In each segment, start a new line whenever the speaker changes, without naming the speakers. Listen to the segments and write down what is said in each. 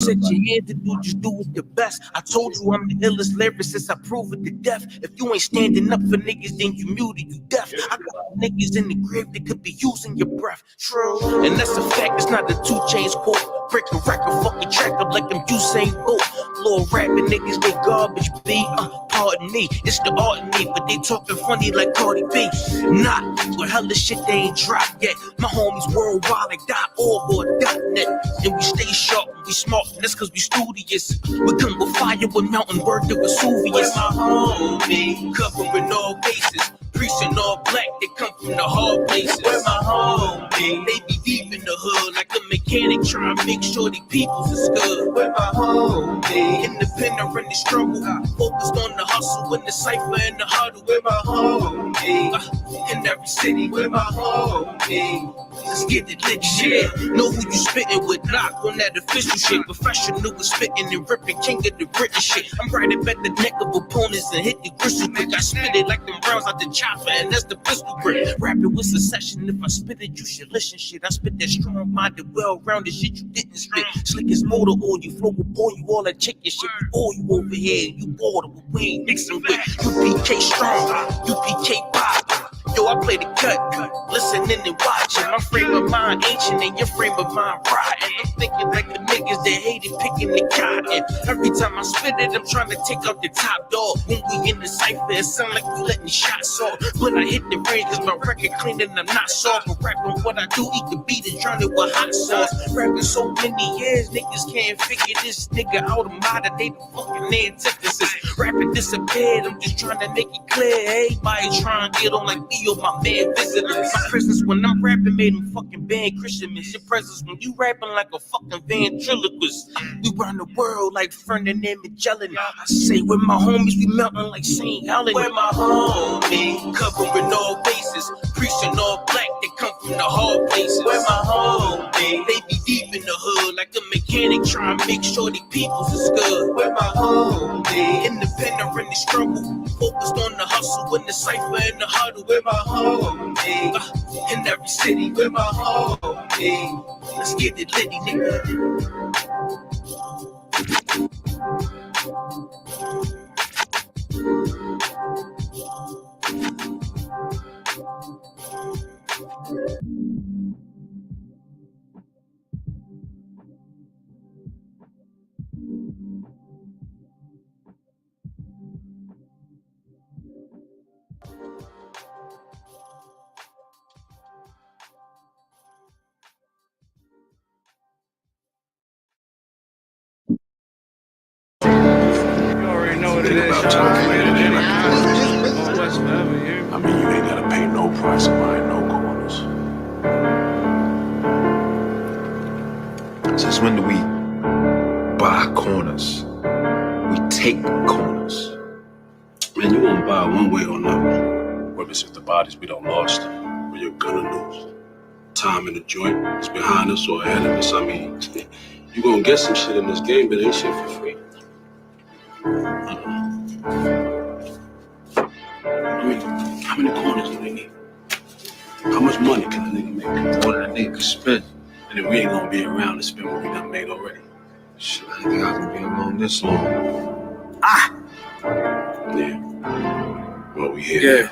set your hand to do, just do it the best. I told you I'm the illest lyricist, I prove it to death. If you ain't standing up for niggas, then you muted, you deaf. I got niggas in the grave that could be using your breath. True, and that's a fact, it's not a 2 Chainz quote. Break a record, fucking track up like I'm Usain Bolt. Little rapping niggas, they garbage, B. Pardon me, it's the art in me, but they talking funny like Cardi B. Not, but hella shit they ain't dropped yet. My homies worldwide like .org or .net. And we stay sharp, we smart, that's cause we studious. We come with fire with mountain word to Vesuvius. With my homie, covering all bases. Preaching all black, they come from the hard places. Where my homie, they be deep in the hood, like a mechanic trying to make sure the people's is good. Where my homie, independent in the struggle, focused on the hustle and the cipher and the huddle. Where my homie, in every city. Where my homie, let's get it lit shit. Know who you spitting with, knock on that official shit. Professional with spitting and ripping, king of the British shit. I'm right up at the neck of opponents and hit the gristle quick. I spit it like them Browns out the chopper, and that's the pistol grip. Rapping with succession, if I spit it, you should listen shit. I spit that strong-minded, well-rounded shit you didn't spit. Slick as motor oil, you flow with boy, you all that chicken shit. We all you over here, you order what we ain't mixing with. UPK strong, UPK pop. Yo, I play the cut, listening and watching. My frame of mind ancient and your frame of mind rotten. I'm thinking like the niggas that hated picking the cotton. Every time I spit it, I'm trying to take out the top dog. When we in the cypher, it sound like we letting shots off. But I hit the range cause my record clean and I'm not soft. But rapping what I do, eat the beat and drown it with hot sauce. Rapping so many years, niggas can't figure this nigga out of mind. They the fucking antithesis. Rapping disappeared, I'm just trying to make it clear. Everybody trying to get on like me. Or my man visitors. My presence when I'm rapping made them fucking ban Christian. Your presence when you rapping like a fucking ventriloquist. We run the world like Ferdinand Magellan. I say with my homies we melting like St. Helen. Where my homie, covering all bases. Preaching all black, they come from the hard places. Where my homie, they be deep in the hood like a mechanic trying to make sure the people's is good. Where my homie, independent in the struggle, focused on the hustle and the cipher and the huddle. Where my homie, in every city. Where my homie, let's get it litty, nigga.
I mean, you ain't gotta pay no price of buying no corners. Since when do we buy corners? We take corners.
Man, you won't buy one way or another. Whether it's if the bodies we don't lost or you're gonna lose. Time in the joint is behind us or ahead of us. I mean, you gonna get some shit in this game, but ain't shit for free. I mean, how many corners do they need? How much money can a nigga make?
More than a nigga can spend.
And then we ain't gonna be around to spend what we done made already.
Shit, I think I can be alone this long.
Yeah. Well, we here.
Yeah.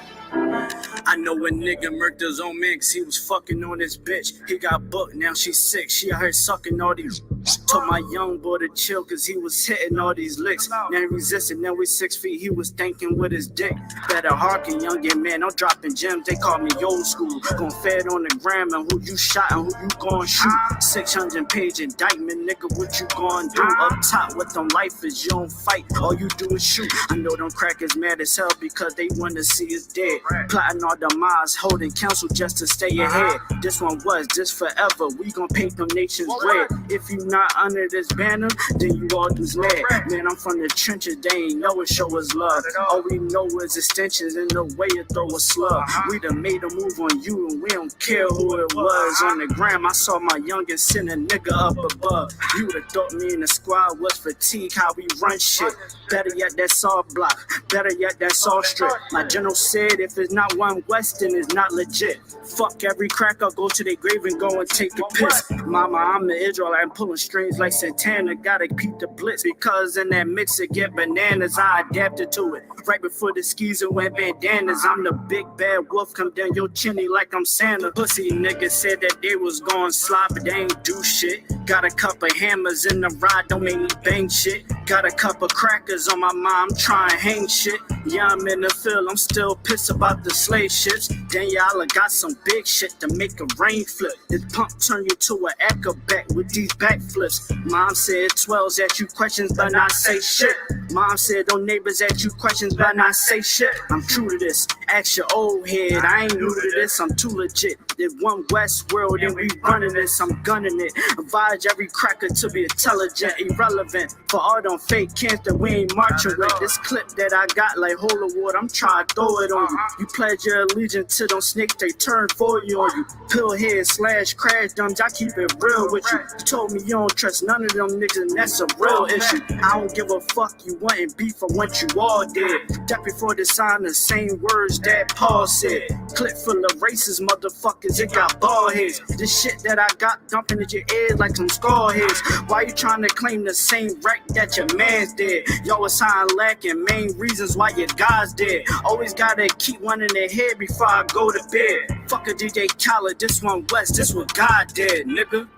I know a nigga murked his own man cause he was fucking on this bitch. He got booked, now she's sick. She out here sucking all these. Told my young boy to chill cause he was hitting all these licks. Now he resisted, now we 6 feet. He was thinking with his dick. Better hearken, youngin' man. I'm dropping gems, they call me old school. Gon' fed on the gram and who you shot and who you gon' shoot. 600 page indictment, nigga, what you gon' do? Up top with them lifers, you don't fight, all you do is shoot. I know them crackers mad as hell because they wanna see us dead. Plotting all the miles, holding counsel just to stay ahead. This one was, this forever. We gon' paint them nations red. If you not under this banner, then you all just mad. Man, I'm from the trenches, they ain't know it, show us love. All we know is extensions in the way to throw a slug. We done made a move on you and we don't care who it was. On the gram, I saw my youngest send a nigga up above. You would've thought me and the squad was fatigue, how we run shit. Better yet, that's all block. Better yet, that's all strip. My general said if it's not one West, then it's not legit. Fuck every cracker, go to their grave and go and take a piss. Mama, I'm the Israel, I'm pulling strings like Santana, gotta keep the blitz. Because in that mix it get bananas, I adapted to it. Right before the skis and went bandanas, I'm the big bad wolf, come down your chimney like I'm Santa. Pussy niggas said that they was gon' slide, but they ain't do shit. Got a couple hammers in the ride, don't make me bang shit. Got a couple crackers on my mind, I'm trying hang shit. Yeah, I'm in the field, I'm still pissed about the slave ships. Daniela got some big shit to make a rain flip. This pump turn you to an acrobat with these backflips. Mom said 12s at you questions, but not say shit. Mom said don't neighbors at you questions, but not say shit. I'm true to this, ask your old head, I ain't new to this, I'm too legit. There's one West world and we running this, I'm gunning it. Advise every cracker to be intelligent, irrelevant. For all them fake cans that we ain't marching with. This clip that I got like holy water, I'm trying to throw it on you. You pledge your allegiance to them snakes, they turn for you on you. Pillhead slash crash dumps, I keep it real with you. You told me you don't trust none of them niggas and that's a real issue. I don't give a fuck, you wantin' beef, I want you all dead. That before the sign the same words that Paul said. Clip full of racist motherfuckers, it got bald heads. This shit that I got dumping at your ears like some skull heads. Why you trying to claim the same wreck that your man's dead? Yo, it's how I'm lacking, main reasons why your God's dead. Always gotta keep one in the head before I go to bed. Fuck a DJ Khaled, this one West, this what God did, nigga.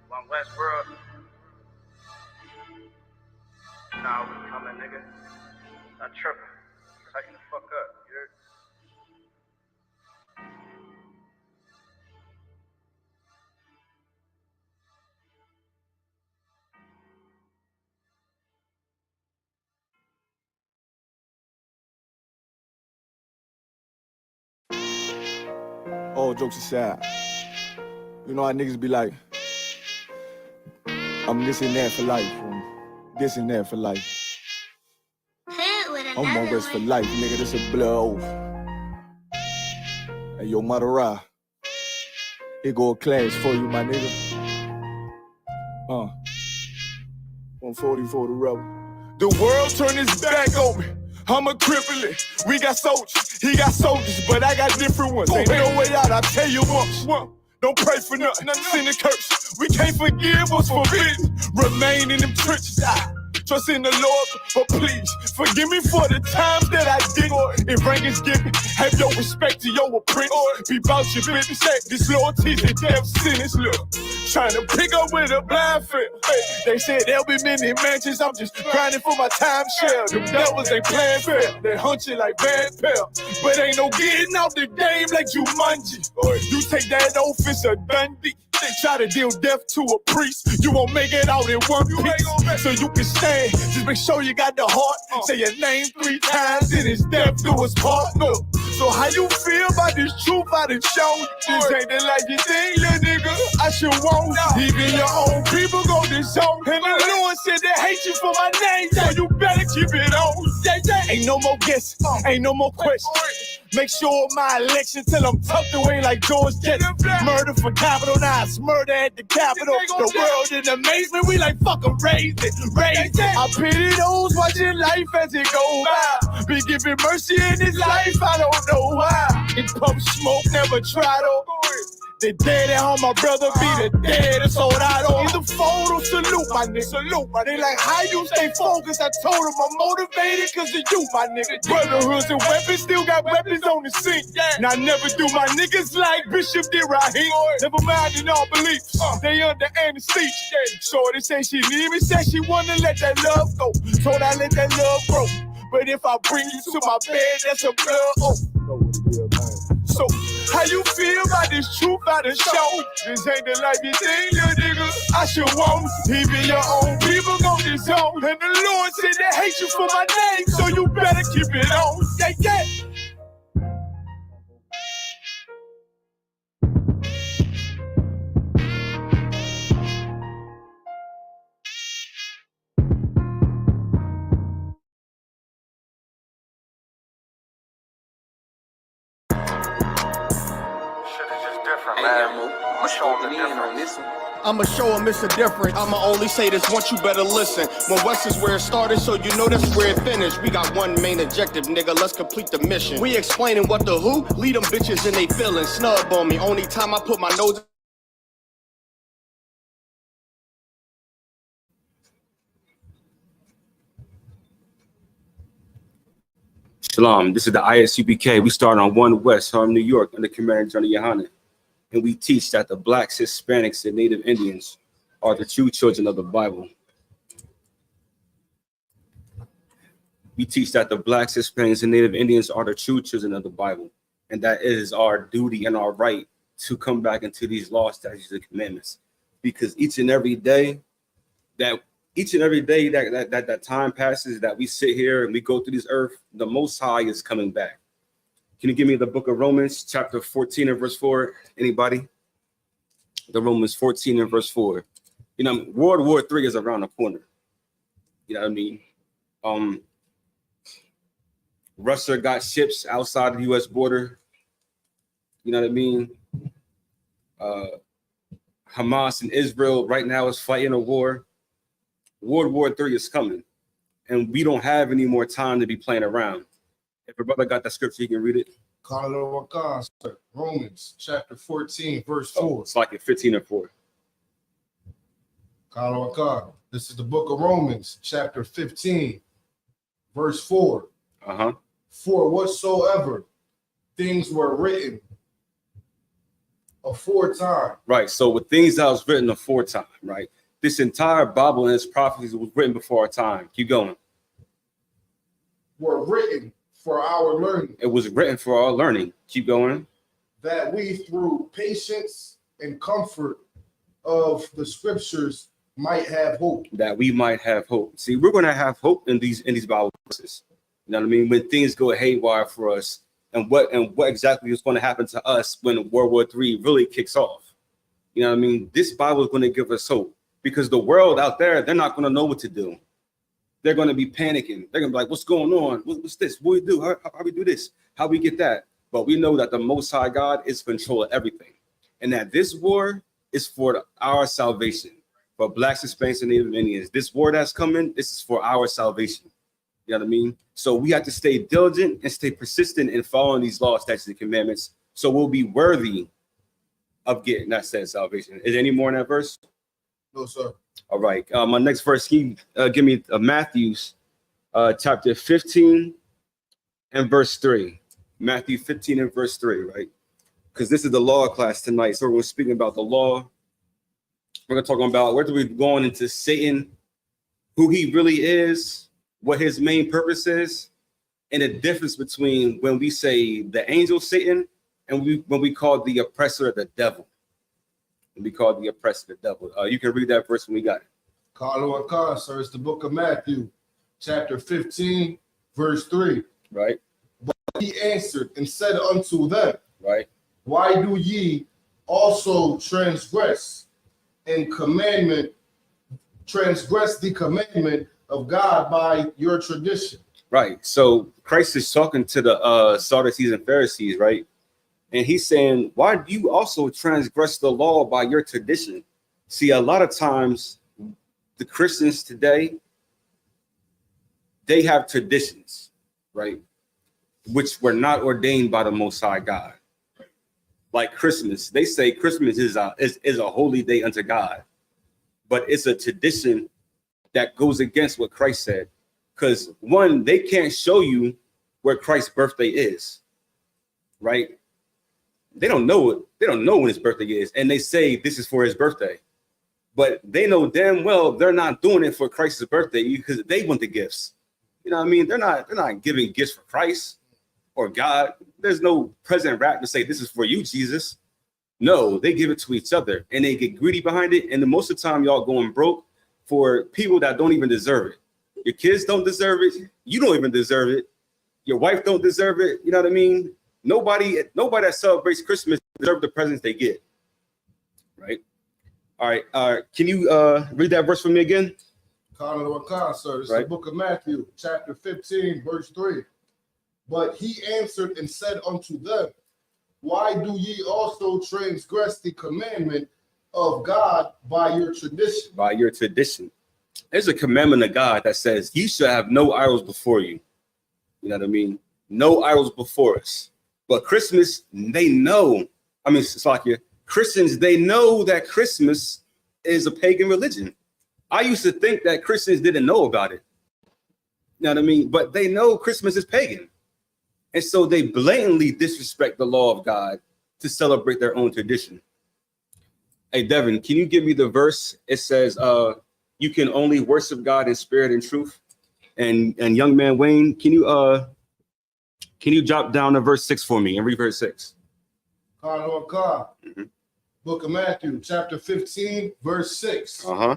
One West world. Nah, we coming, nigga. Not tripping. Tighten the fuck up, you heard?
All jokes aside, you know how niggas be like, I'm this and that for life, I'm this and that for life. I'm on West for life, nigga, this a blood oath. Hey, yo, Madara, here go a class for you, my nigga. 140 for the rebel. The world turned its back on me. I'm a cripple. We got soldiers, he got soldiers, but I got different ones. Ain't no way out, I tell you once. Don't pray for nothing, sin and curse. We can't forgive what's forbidden. Remain in them trenches. Trust in the Lord, but please forgive me for the times that I did. If rank is given, have your respect to your apprentice. Be about your business. This loyalty's a death sentence. Look, trying to pick up with a blind fit. They said there'll be many mansions. I'm just grinding for my time share. Them devils ain't playing fair. They hunt you like bad pal, but ain't no getting out the game like Jumanji. You take that oath, it's a Dundee. They try to deal death to a priest. You won't make it out in one piece. So you can stand. Just make sure you got the heart. Say your name 3 times and it's death do us part. Look. So how you feel about this truth I done shown? This ain't the life you think, little nigga. I should want. Even your own people go this zone. And the Lord said they hate you for my name. So you better keep it on. Ain't no more guessing. Ain't no more questions. Make sure my election till I'm tucked away like George Jetson. Murder for capital, now it's murder at the Capitol. The world in amazement, we like fuck 'em, raise it. I pity those watching life as it go by. Be giving mercy in this life, I don't know why. It pump smoke, never try to. The dead at home, my brother be the dead, that's all I know. In the photo, salute my nigga. They like, how you stay focused? I told them I'm motivated cause of you, my nigga. Brotherhoods and weapons, still got weapons on the scene. Now never do my niggas like Bishop did Raheem. Never mind in all beliefs, they under anesthesia. Shorty say she leave me, said she wanna let that love go. Told I let that love grow. But if I bring you to my bed, that's a blood oath. So, how you feel about this truth I done shown? This ain't the life you think, little nigga. I should want. Even your own people go this zone. And the Lord said they hate you for my name, so you better keep it on. Yeah.
I'ma show him it's a difference. I'ma only say this once, you better listen. When West is where it started, so you know that's where it finished. We got one main objective, nigga, let's complete the mission. We explaining what the who, lead them bitches and they feelin'. Snub on me, only time I put my nose
Shalom. This is the ISUPK. We start on 1 West, Harlem, New York, under Commander Johnny Yohanan. And we teach that the Blacks, Hispanics, and Native Indians are the true children of the Bible. We teach that the Blacks, Hispanics, and Native Indians are the true children of the Bible. And that it is our duty and our right to come back into these laws, statutes, and commandments. Because each and every day that time passes, that we sit here and we go through this earth, the Most High is coming back. Can you give me the book of Romans, chapter 14 and verse 4? Anybody? The Romans 14 and verse 4. You know, World War III is around the corner. You know what I mean? Russia got ships outside the U.S. border. You know what I mean? Hamas and Israel right now is fighting a war. World War III is coming, and we don't have any more time to be playing around. If a brother got that scripture, he can read it.
Romans chapter 14, verse 4.
It's like at 15 and 4.
This is the book of Romans, chapter 15, verse 4. For whatsoever things were written aforetime.
Right. So with things that was written aforetime, right? This entire Bible and its prophecies was written before our time. Keep going.
Were written for our learning.
It was written for our learning. Keep going.
That we through patience and comfort of the scriptures might have hope.
That we might have hope. See, we're going to have hope in these Bible verses. You know what I mean? When things go haywire for us, and what exactly is going to happen to us when World War III really kicks off. You know what I mean? This Bible is going to give us hope, because the world out there, they're not going to know what to do. They're going to be panicking. They're going to be like, what's going on? What's this? What do we do? How we do this? How we get that? But we know that the Most High God is in control of everything. And that this war is for our salvation. For Blacks, Hispanics, and Native Indians. This war that's coming, this is for our salvation. You know what I mean? So we have to stay diligent and stay persistent in following these laws, statutes, and commandments, so we'll be worthy of getting that said salvation. Is there any more in that verse?
No, sir.
All right. My next verse, give me Matthew's chapter 15 and verse 3. Matthew 15 and verse 3, right? Because this is the law class tonight. So we're speaking about the law. We're going to talk about where we're going into Satan, who he really is, what his main purpose is, and the difference between when we say the angel Satan and when we call the oppressor the devil. We call the oppressor the devil. You can read that verse when we got it.
Sir, it's the book of Matthew, chapter 15, verse 3.
Right.
But he answered and said unto them,
right,
why do ye also transgress the commandment of God by your tradition?
Right. So Christ is talking to the Sadducees and Pharisees, right? And he's saying, why do you also transgress the law by your tradition? See, a lot of times the Christians today, they have traditions, right? Which were not ordained by the Most High God. Like Christmas, they say Christmas is a holy day unto God, but it's a tradition that goes against what Christ said. Because one, they can't show you where Christ's birthday is, right? They don't know it. They don't know when his birthday is, and they say this is for his birthday, but they know damn well they're not doing it for Christ's birthday because they want the gifts. You know what I mean? They're not giving gifts for Christ or God. There's no present wrap to say this is for you, Jesus. No, they give it to each other, and they get greedy behind it. And the most of the time, y'all going broke for people that don't even deserve it. Your kids don't deserve it. You don't even deserve it. Your wife don't deserve it. You know what I mean? Nobody that celebrates Christmas deserves the presents they get. Right? All right. Can you read that verse for me again?
Sir, it's the book of Matthew, chapter 15, verse 3. But he answered and said unto them, why do ye also transgress the commandment of God by your tradition? By your tradition. There's a commandment of God that says you should have no idols before you. You know what I mean? No idols before us. But Christmas, they know. I mean, Slakia, Christians, they know that Christmas is a pagan religion. I used to think that Christians didn't know about it. You know what I mean? But they know Christmas is pagan.
And so they blatantly disrespect the law of God to celebrate their own tradition. Hey, Devin, can you give me the verse? It says, you can only worship God in spirit and truth. And young man Wayne, can you drop down to verse 6 for me and read verse 6?
Book of Matthew, chapter 15, verse 6.
Uh-huh.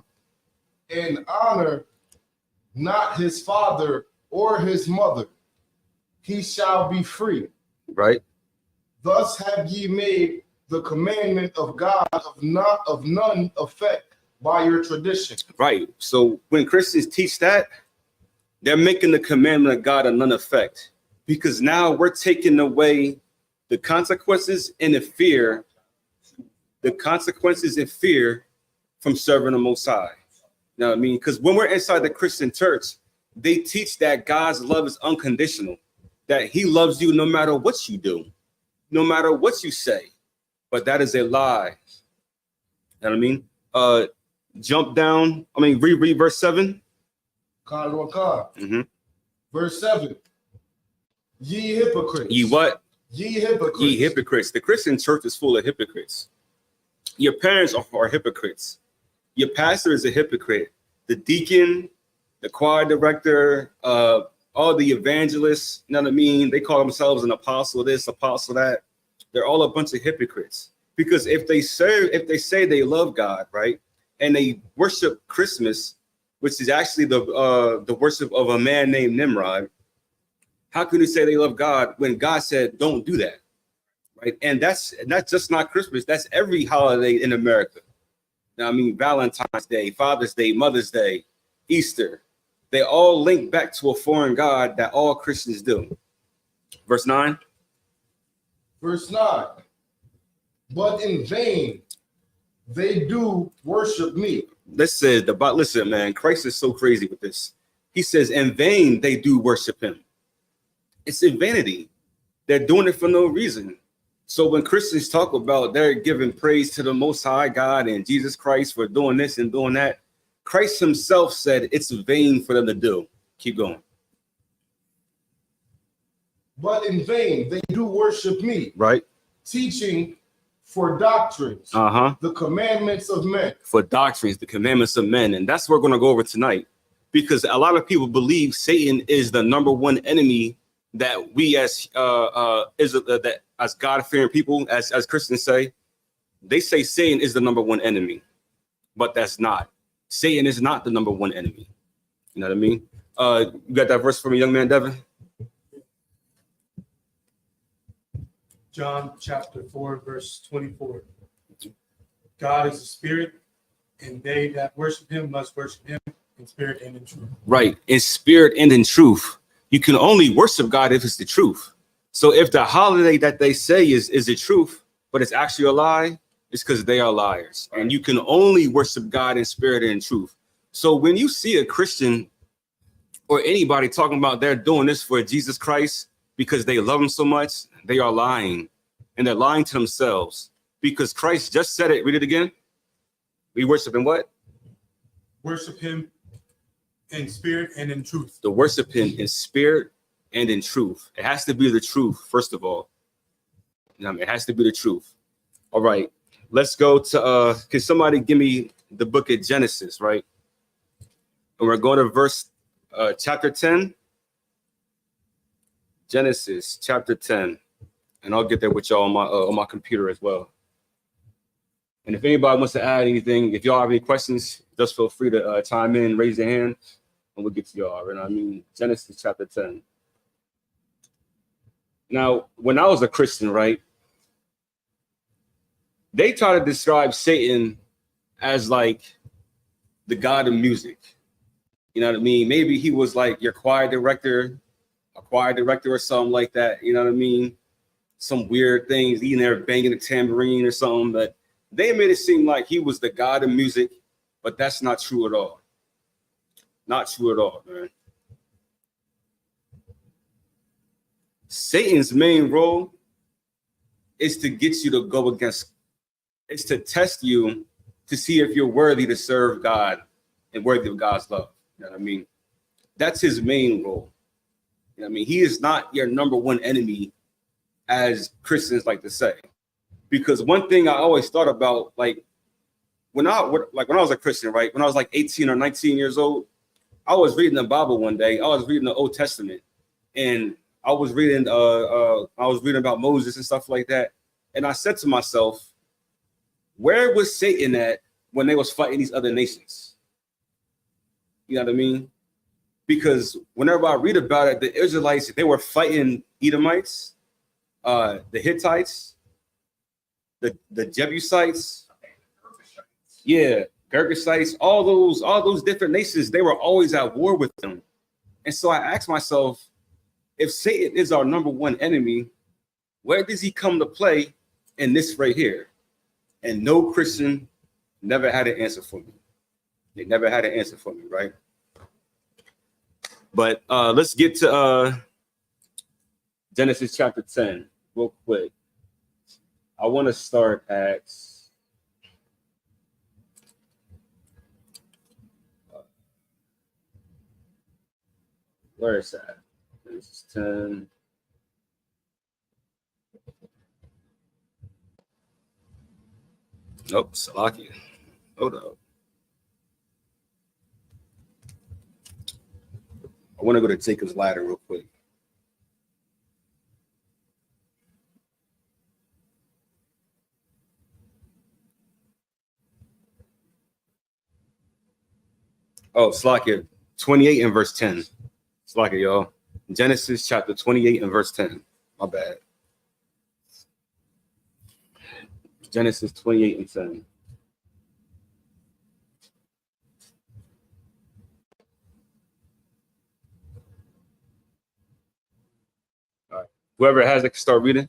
And honor not his father or his mother, he shall be free.
Right.
Thus have ye made the commandment of God of none effect by your tradition.
Right. So when Christians teach that, they're making the commandment of God of none effect, because now we're taking away the consequences and the fear from serving the Most High. You know what I mean? Because when we're inside the Christian church, they teach that God's love is unconditional, that he loves you no matter what you do, no matter what you say. But that is a lie. You know what I mean? Read verse 7.
Verse 7. Ye hypocrites.
Ye what?
Ye hypocrites.
Ye hypocrites. The Christian church is full of hypocrites. Your parents are hypocrites. Your pastor is a hypocrite. The deacon, the choir director, all the evangelists, you know what I mean? They call themselves an apostle this, apostle that. They're all a bunch of hypocrites. Because if they say they love God, right, and they worship Christmas, which is actually the worship of a man named Nimrod, how can you say they love God when God said don't do that, right? And that's just not Christmas. That's every holiday in America. Now, I mean, Valentine's Day, Father's Day, Mother's Day, Easter, they all link back to a foreign god that all Christians do. Verse 9.
Verse 9. But in vain they do worship me.
Listen, man, Christ is so crazy with this. He says, in vain they do worship him. It's in vanity. They're doing it for no reason. So when Christians talk about they're giving praise to the Most High God and Jesus Christ for doing this and doing that, Christ himself said it's vain for them to do. Keep going.
But in vain they do worship me.
Right.
Teaching for doctrines, the commandments of men.
For doctrines, the commandments of men. And that's what we're going to go over tonight. Because a lot of people believe Satan is the number one enemy that we as God-fearing people, as Christians say. They say Satan is the number one enemy. But that's not. Satan is not the number one enemy. You know what I mean? You got that verse for me, young man, Devin?
John chapter 4, verse 24. God is a spirit, and they that worship him must worship him in spirit and in truth. Right,
in spirit and in truth. You can only worship God if it's the truth. So if the holiday that they say is the truth, but it's actually a lie, it's because they are liars. Right. And you can only worship God in spirit and in truth. So when you see a Christian or anybody talking about they're doing this for Jesus Christ because they love him so much, they are lying, and they're lying to themselves, because Christ just said it. Read it again. We worship him what?
Worship him in spirit and in truth.
To worship him in spirit and in truth. It has to be the truth, first of all. It has to be the truth. All right, let's go to, can somebody give me the book of Genesis, right? And we're going to chapter 10. Genesis chapter 10. And I'll get there with y'all on my computer as well. And if anybody wants to add anything, if y'all have any questions, just feel free to chime in, raise your hand, and we'll get to y'all. Right? I mean, Genesis chapter 10. Now, when I was a Christian, right, they try to describe Satan as like the god of music. You know what I mean? Maybe he was like your choir director, a choir director or something like that. You know what I mean? Some weird things, he in there banging a tambourine or something, but they made it seem like he was the god of music, but that's not true at all. Not true at all, man. Satan's main role is to get you to go against, it's to test you to see if you're worthy to serve God and worthy of God's love. You know what I mean? That's his main role. You I mean, he is not your number one enemy, as Christians like to say. Because one thing I always thought about, like when I was a Christian, right? When I was like 18 or 19 years old, I was reading the Bible one day. I was reading the Old Testament, and I was reading about Moses and stuff like that. And I said to myself, where was Satan at when they was fighting these other nations? You know what I mean? Because whenever I read about it, the Israelites, they were fighting Edomites, the Hittites, the Jebusites, yeah, Girgashites, all those different nations, they were always at war with them. And so I asked myself, if Satan is our number one enemy, where does he come to play in this right here? And no Christian never had an answer for me. They never had an answer for me, right? But let's get to Genesis chapter 10 real quick. I want to start at where is that? Genesis 10. Nope, Salaki. Hold up. I want to go to Jacob's ladder real quick. Oh, Slakia, 28 and verse 10. Slakia, y'all. Genesis chapter 28 and verse 10. My bad. Genesis 28 and 10. All right. Whoever has it can start reading.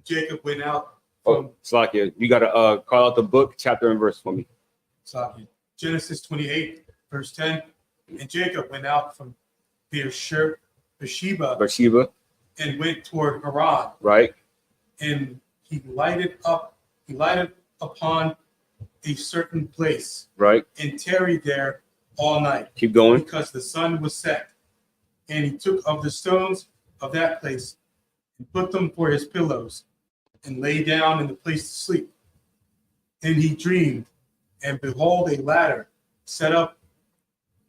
Jacob went out
from Slakia, you gotta call out the book, chapter and verse for me.
Slakia. Genesis 28, verse 10. And Jacob went out from Beersheba and went toward Haran.
Right.
And he lighted upon a certain place.
Right.
And tarried there all night.
Keep going.
Because the sun was set. And he took of the stones of that place and put them for his pillows and lay down in the place to sleep. And he dreamed, and behold, a ladder set up,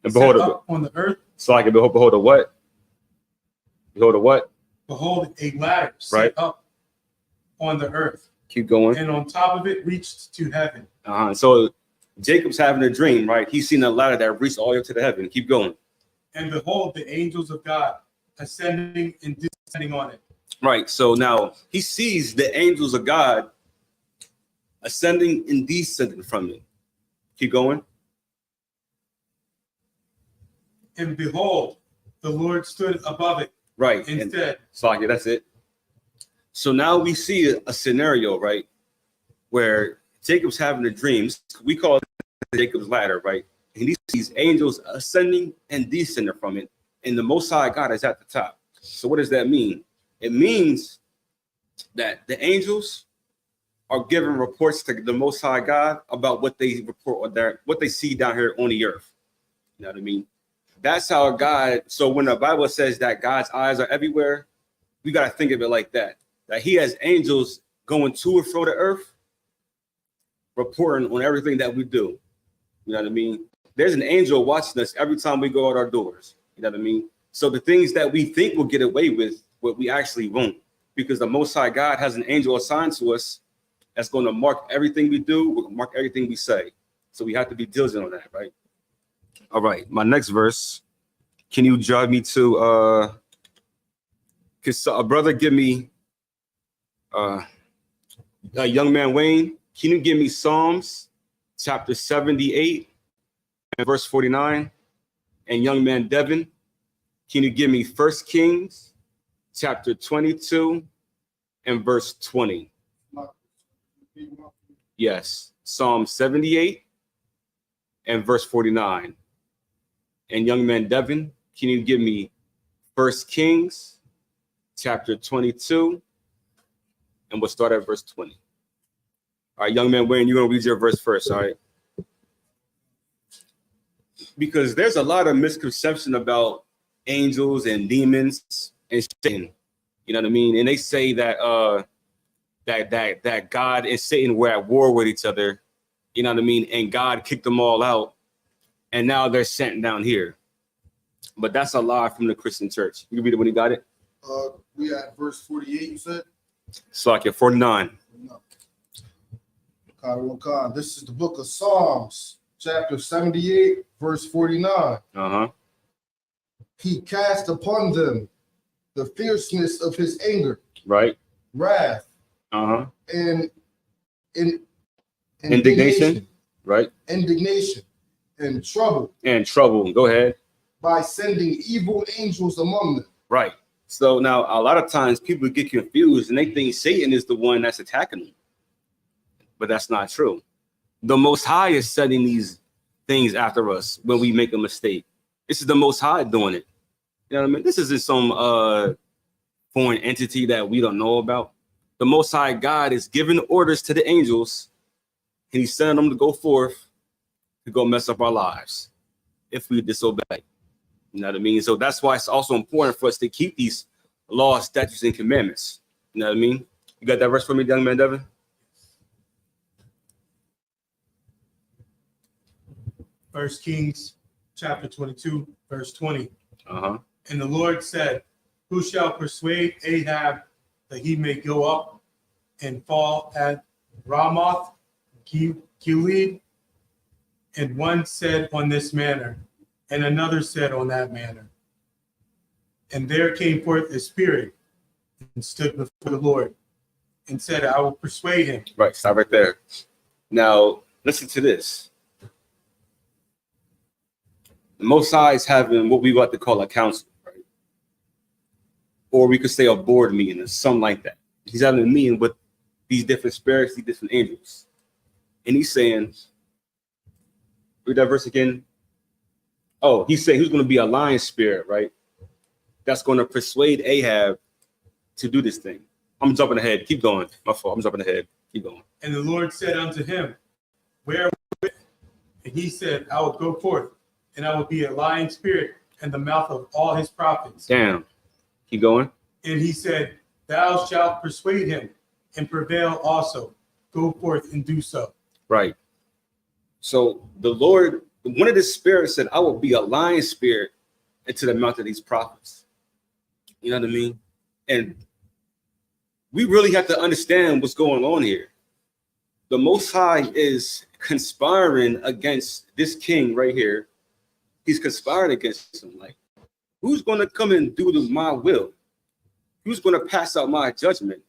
on the earth.
So I can behold a what? Behold a what?
Behold, a ladder set up on the earth.
Keep going.
And on top of it reached to heaven.
So Jacob's having a dream, right? He's seen a ladder that reached all the way to the heaven. Keep going.
And behold, the angels of God ascending and descending on it.
Right. So now he sees the angels of God ascending and descending from it. Keep going.
And behold, the Lord stood above it.
Right.
Instead.
So that's it. So now we see a scenario, right, where Jacob's having a dream. We call it Jacob's ladder, right? And he sees angels ascending and descending from it. And the Most High God is at the top. So what does that mean? It means that the angels are giving reports to the Most High God about what they report or what they see down here on the earth. You know what I mean? That's how God. So when the Bible says that God's eyes are everywhere, we got to think of it like that. That he has angels going to and fro the earth, reporting on everything that we do. You know what I mean? There's an angel watching us every time we go out our doors. You know what I mean? So the things that we think we'll get away with, what we actually won't, because the Most High God has an angel assigned to us that's going to mark everything we do, mark everything we say. So we have to be diligent on that, right? All right, my next verse. Can you drive me to can a brother give me young man Wayne, can you give me Psalms chapter 78 and verse 49? And young man Devin, can you give me 1 Kings chapter 22 and verse 20? Yes, Psalm 78 and verse 49. And young man Devin, can you give me 1 Kings chapter 22 and we'll start at verse 20. All right, young man Wayne, you're going to read your verse first, all right? Because there's a lot of misconception about angels and demons and Satan. You know what I mean? And they say that that God and Satan were at war with each other. You know what I mean? And God kicked them all out, and now they're sent down here. But that's a lie from the Christian church. You read it when you got it.
We at verse 48. You said.
So like 49.
No. This is the book of Psalms, chapter 78, verse 49. He cast upon them the fierceness of his anger,
right?
Wrath, and
indignation, right?
Indignation and trouble.
And trouble. Go ahead.
By sending evil angels among them.
Right. So now a lot of times people get confused and they think Satan is the one that's attacking them. But that's not true. The Most High is setting these things after us when we make a mistake. This is the Most High doing it. You know what I mean? This isn't some foreign entity that we don't know about. The Most High God is giving orders to the angels, and he's sending them to go forth to go mess up our lives if we disobey. You know what I mean? So that's why it's also important for us to keep these laws, statutes, and commandments. You know what I mean? You got that verse for me, young man, Devin?
First Kings chapter 22, verse 20. And the Lord said, who shall persuade Ahab that he may go up and fall at Ramoth Gilead? And one said on this manner, and another said on that manner. And there came forth a spirit and stood before the Lord and said, I will persuade him.
Right, stop right there. Now, listen to this. The Most High is having what we like to call a council, right? Or we could say a board meeting or something like that. He's having a meeting with these different spirits, these different angels. And he's saying, read that verse again. Oh, he's saying he's going to be a lion spirit, right? That's going to persuade Ahab to do this thing. I'm jumping ahead. Keep going. My fault. I'm jumping ahead. Keep going.
And the Lord said unto him, wherewith? And he said, I will go forth, and I will be a lying spirit in the mouth of all his prophets.
Damn. Keep going.
And he said, thou shalt persuade him and prevail also. Go forth and do so.
Right. So the Lord, one of the spirits said, I will be a lying spirit into the mouth of these prophets. You know what I mean? And we really have to understand what's going on here. The Most High is conspiring against this king right here. He's conspiring against him. Like, who's going to come and do my will? Who's going to pass out my judgment?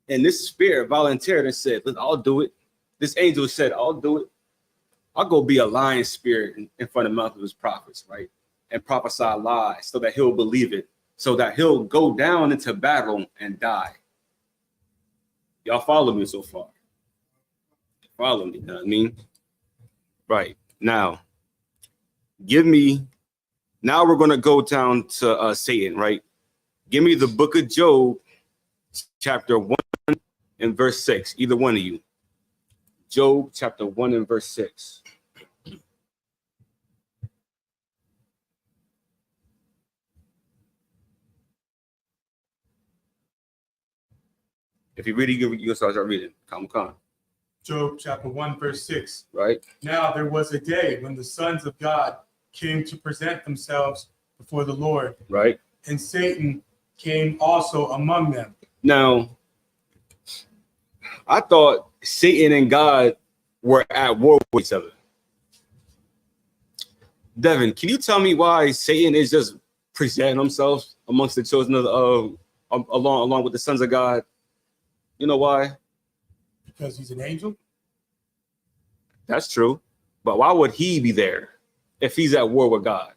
And this spirit volunteered and said, look, I'll do it. This angel said, I'll do it. I'll go be a lying spirit in front of the mouth of his prophets, right? And prophesy lies so that he'll believe it, so that he'll go down into battle and die. Y'all follow me so far? Follow me, you know what I mean? Right. Now, now we're going to go down to Satan, right? Give me the book of Job, chapter 1 and verse 6. Either one of you. Job, chapter 1 and verse 6. If you read it, you can start reading. Come on.
Job chapter 1, verse 6.
Right.
Now there was a day when the sons of God came to present themselves before the Lord.
Right.
And Satan came also among them.
Now, I thought Satan and God were at war with each other. Devin, can you tell me why Satan is just presenting himself amongst the children of along with the sons of God? You know why?
Because he's an angel.
That's true. But why would he be there if he's at war with God?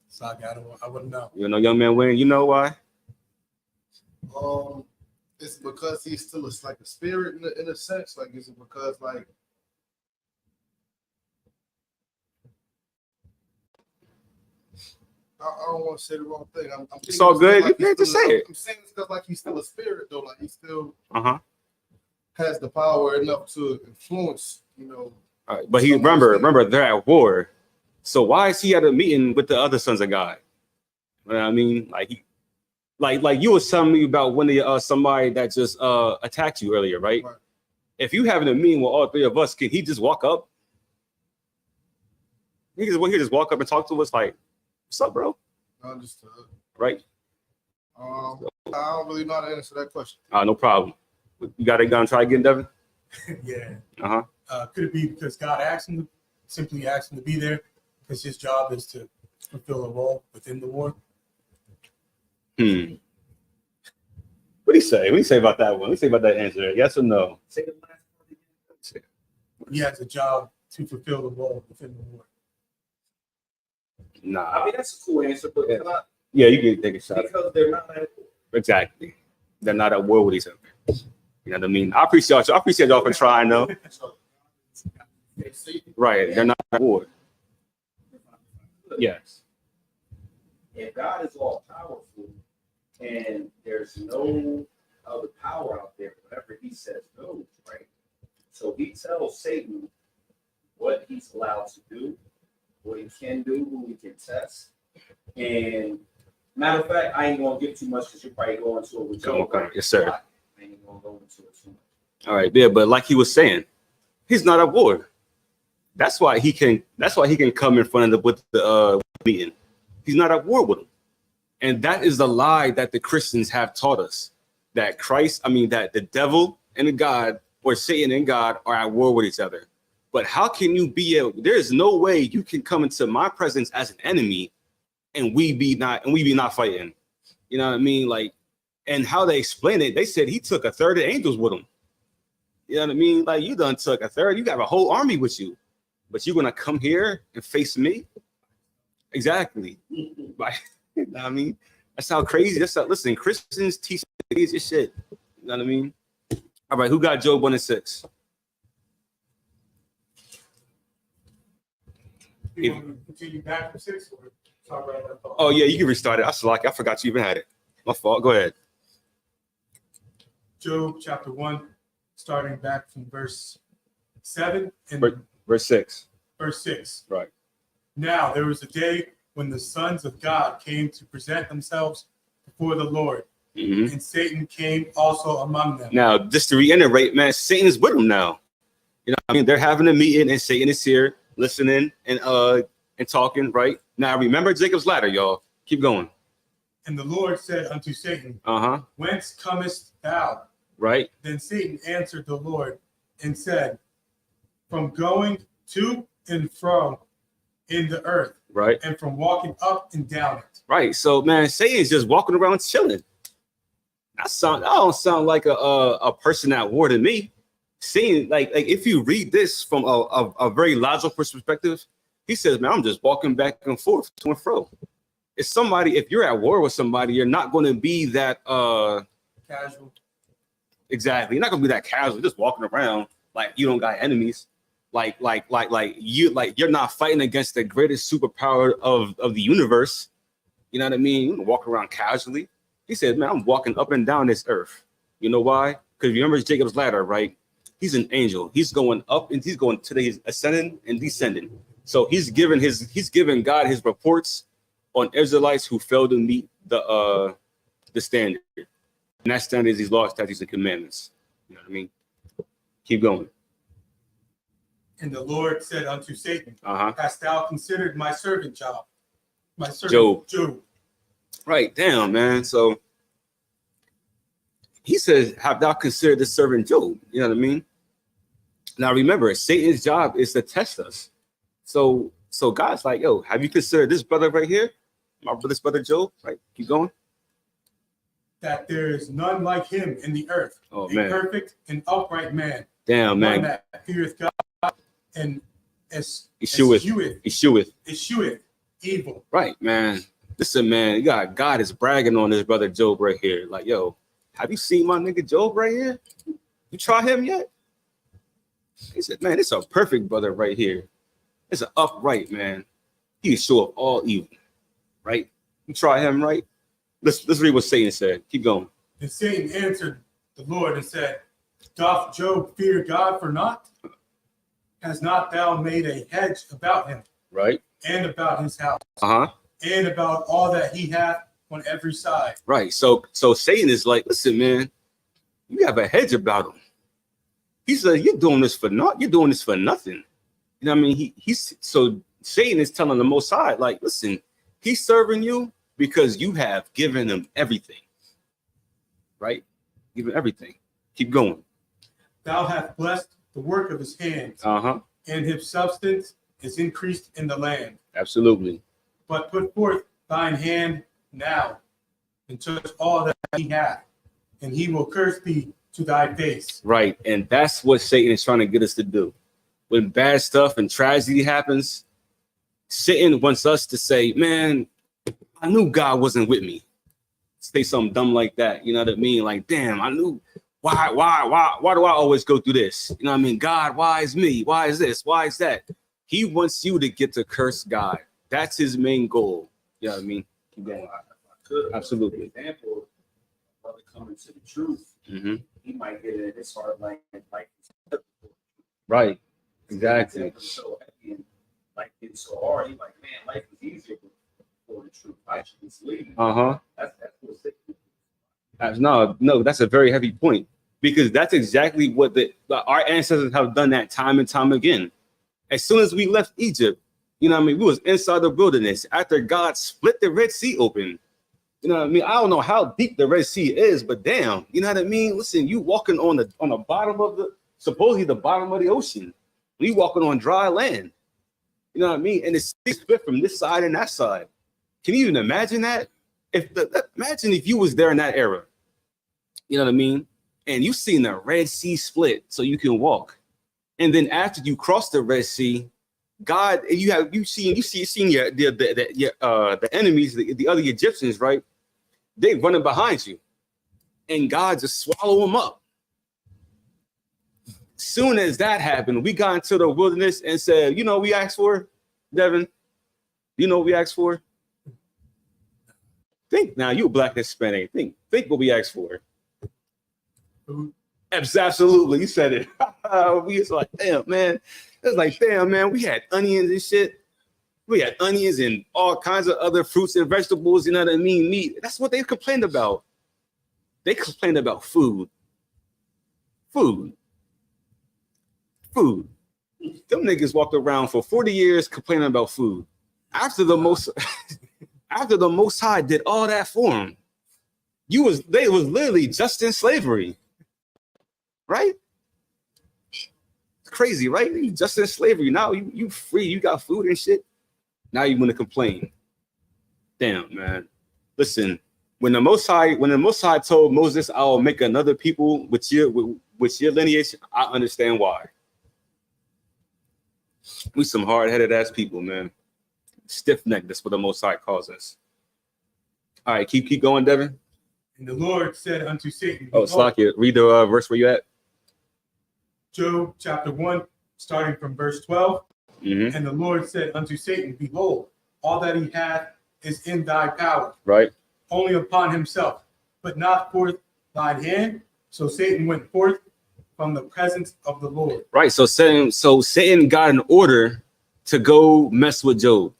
So I wouldn't know.
You know, young man Wayne, you know why?
It's because he's still like a spirit in a sense. Like, is it because like I don't want to say the wrong thing.
It's all good.
Like
you just say it.
I'm saying it's because like he's still a spirit though. Like he still
has
the power enough to influence. You know.
All right, but remember they're at war. So why is he at a meeting with the other sons of God? You know what I mean? Like you was telling me about when the somebody that just attacked you earlier, right? If you having a meeting with all three of us, can he just walk up? He just walk up and talk to us like, "What's up, bro?"
Understood.
Right?
I don't really know how to answer that question.
No problem. You got it. Gonna try again, Devin?
Yeah. Could it be because God simply asked him to be there because his job is to fulfill a role within the war?
What do you say? What do you say about that one? What do you say about that answer? Yes or no?
He has a job to fulfill the role within the war.
Nah.
I mean, that's a cool answer, but
yeah, you can take a shot.
Because they're not at war.
Exactly. They're not at war with each other. You know what I mean? I appreciate y'all. I appreciate y'all for trying, though. Right. They're not at war. Yes.
If God is all powerful and there's no other power out there, whatever he says goes, right? So he tells Satan what he's allowed to do, what he can do, who he can test. And matter of fact, I ain't gonna get too much because you're probably going to it with Joe.
Okay. Yes, sir.
I ain't gonna go into it too much.
All right, yeah, but like he was saying, he's not at war. That's why he can come in front of the meeting. He's not at war with him. And that is the lie that the Christians have taught us. That that the devil and God, or Satan and God, are at war with each other. But how can you there is no way you can come into my presence as an enemy and we be not fighting. You know what I mean? Like, and how they explain it, they said he took a third of angels with him. You know what I mean? Like, you done took a third, you got a whole army with you, but you're gonna come here and face me? Exactly. Like, you know what I mean? That's how crazy. Listen, Christians teach this shit. You know what I mean? All right, who got Job 1:6?
You want to continue back from 6 or talk right now?
Oh yeah, you can restart it. I forgot you even had it. My fault. Go ahead.
Job chapter 1, starting back from verse 7 and
verse 6.
Verse 6.
Right.
Now there was a day when the sons of God came to present themselves before the Lord, and Satan came also among them.
Now, just to reiterate, man, Satan is with them now. You know what I mean? They're having a meeting and Satan is here listening and talking, right? Now remember Jacob's ladder, y'all. Keep going.
And the Lord said unto Satan, Whence comest thou?
Right.
Then Satan answered the Lord and said, From going to and fro in the earth.
Right.
And from walking up and down it.
Right. So, man, Satan's just walking around chilling. That don't sound like a person at war to me. Seeing like if you read this from a very logical perspective, he says, man, I'm just walking back and forth to and fro. If you're at war with somebody, you're not going to be that
casual.
Exactly. You're not going to be that casual, just walking around like you don't got enemies. Like you're not fighting against the greatest superpower of the universe. You know what I mean? You can walk around casually. He said, man, I'm walking up and down this earth. You know why? Because remember Jacob's ladder, right? He's an angel. He's going up and he's going today. He's ascending and descending. So he's given God his reports on Israelites who failed to meet the standard. And that standard is these laws, statutes, and commandments. You know what I mean? Keep going.
And the Lord said unto Satan, Hast thou considered my servant Job? My servant Job.
Right, damn, man. So he says, have thou considered the servant Job? You know what I mean? Now remember, Satan's job is to test us. So God's like, yo, have you considered this brother right here? This brother Job? Right, keep going.
That there is none like him in the earth.
Oh,
a
man.
Perfect and upright man.
Damn, man.
One that feareth God and
escheweth
evil.
Right, man. Listen, man, God is bragging on this brother Job right here. Like, yo, have you seen my nigga Job right here? You try him yet? He said, man, it's a perfect brother right here. It's an upright man. He is sure of all evil, right? You try him, right? Let's read what Satan said. Keep going.
And Satan answered the Lord and said, Doth Job fear God for naught? Has not thou made a hedge about him
Right.
And about his house.
Uh-huh.
And about all that he hath on every side.
Right. So Satan is like, listen, man, you have a hedge about him. He said, you're doing this for not, you're doing this for nothing. You know what I mean? He's so Satan is telling the Most High, like, listen, he's serving you because you have given him everything. Right? Given everything. Keep going.
Thou hast blessed the work of his hands.
Uh-huh.
And his substance is increased in the land.
Absolutely.
But put forth thine hand now and touch all that he hath, and he will curse thee to thy face.
Right. And that's what Satan is trying to get us to do. When bad stuff and tragedy happens, Satan wants us to say, man, I knew God wasn't with me. Say something dumb like that. You know what I mean? Like, damn, I knew. Why do I always go through this? You know what I mean? God, why is me? Why is this? Why is that? He wants you to get to curse God. That's his main goal. You know what I mean? Keep going. Absolutely.
For example, brother coming to the truth, he might get it in his heart like
right. Exactly.
So heavy and life gets so hard. He's like, man, life is easier for the truth. I should just leave.
Uh-huh.
That's what sick.
No, that's a very heavy point, because that's exactly what our ancestors have done that time and time again. As soon as we left Egypt, you know what I mean, we was inside the wilderness after God split the Red Sea open. You know what I mean? I don't know how deep the Red Sea is, but damn, you know what I mean? Listen, you walking on the bottom of supposedly the bottom of the ocean. We walking on dry land. You know what I mean? And it's split from this side and that side. Can you even imagine that? Imagine if you was there in that era. You know what I mean? And you seen the Red Sea split so you can walk. And then after you cross the Red Sea, God, you seen the enemies, the other Egyptians, right? They running behind you, and God just swallow them up. Soon as that happened, we got into the wilderness and said, you know, we asked for, Devin. You know what we asked for? Think now, you a black Hispanic. Think what we asked for. Absolutely, you said it. We was like, damn, man. It's like, damn, man, we had onions and shit. We had onions and all kinds of other fruits and vegetables, you know what I mean? Meat. That's what they complained about. They complained about food. Food. Them niggas walked around for 40 years complaining about food. After the Most High did all that for them, they was literally just in slavery. Right? It's crazy, right? You just in slavery. Now you free, you got food and shit. Now you want to complain. Damn, man. Listen, when the Most High told Moses, I'll make another people with your lineage, I understand why. We some hard-headed ass people, man. Stiff-necked, that's what the Most High calls us. All right, keep going, Devin.
And the Lord said unto Satan,
Slakia, read the verse where you at.
Job chapter 1, starting from verse 12. And the Lord said unto Satan, behold, all that he hath is in thy power. Right. Only upon himself, but not forth thine hand. So Satan went forth from the presence of the Lord. Right. So Satan got an order to go mess with Job.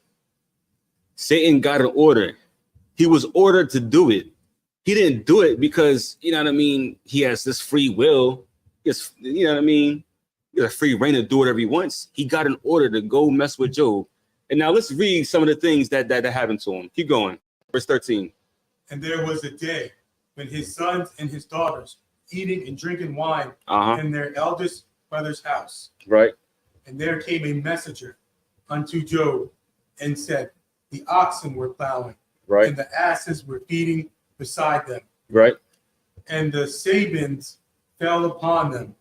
Satan got an order. He was ordered to do it. He didn't do it because, you know what I mean, he has this free will. It's, you know what I mean? He has a free reign to do whatever he wants. He got an order to go mess with Job. And now let's read some of the things that happened to him. Keep going. Verse 13. And there was a day when his sons and his daughters eating and drinking wine in their eldest brother's house. Right. And there came a messenger unto Job and said, the oxen were plowing. Right. And the asses were feeding beside them. Right. And the Sabines fell upon them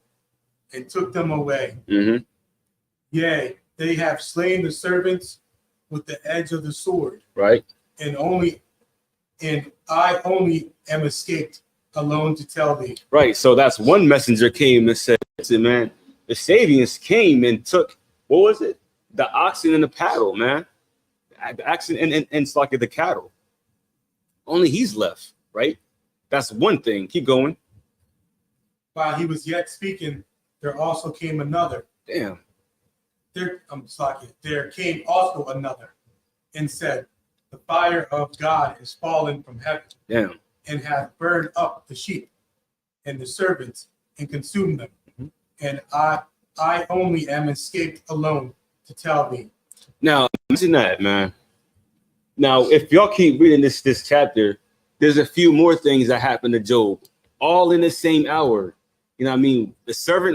and took them away. Yea, they have slain the servants with the edge of the sword. Right. And I only am escaped alone to tell thee. Right. So that's one messenger came and said, man, the Sabians came and took, what was it? The oxen and the cattle, man. The oxen and it's like the cattle. Only he's left, right? That's one thing. Keep going. While he was yet speaking, there also came another. Damn. there came also another and said, the fire of God is fallen from heaven.
Damn.
And hath burned up the sheep and the servants and consumed them. Mm-hmm. And I only am escaped alone to tell thee.
Now, listen to that, man. Now, if y'all keep reading this chapter, there's a few more things that happened to Job, all in the same hour. You know what I mean?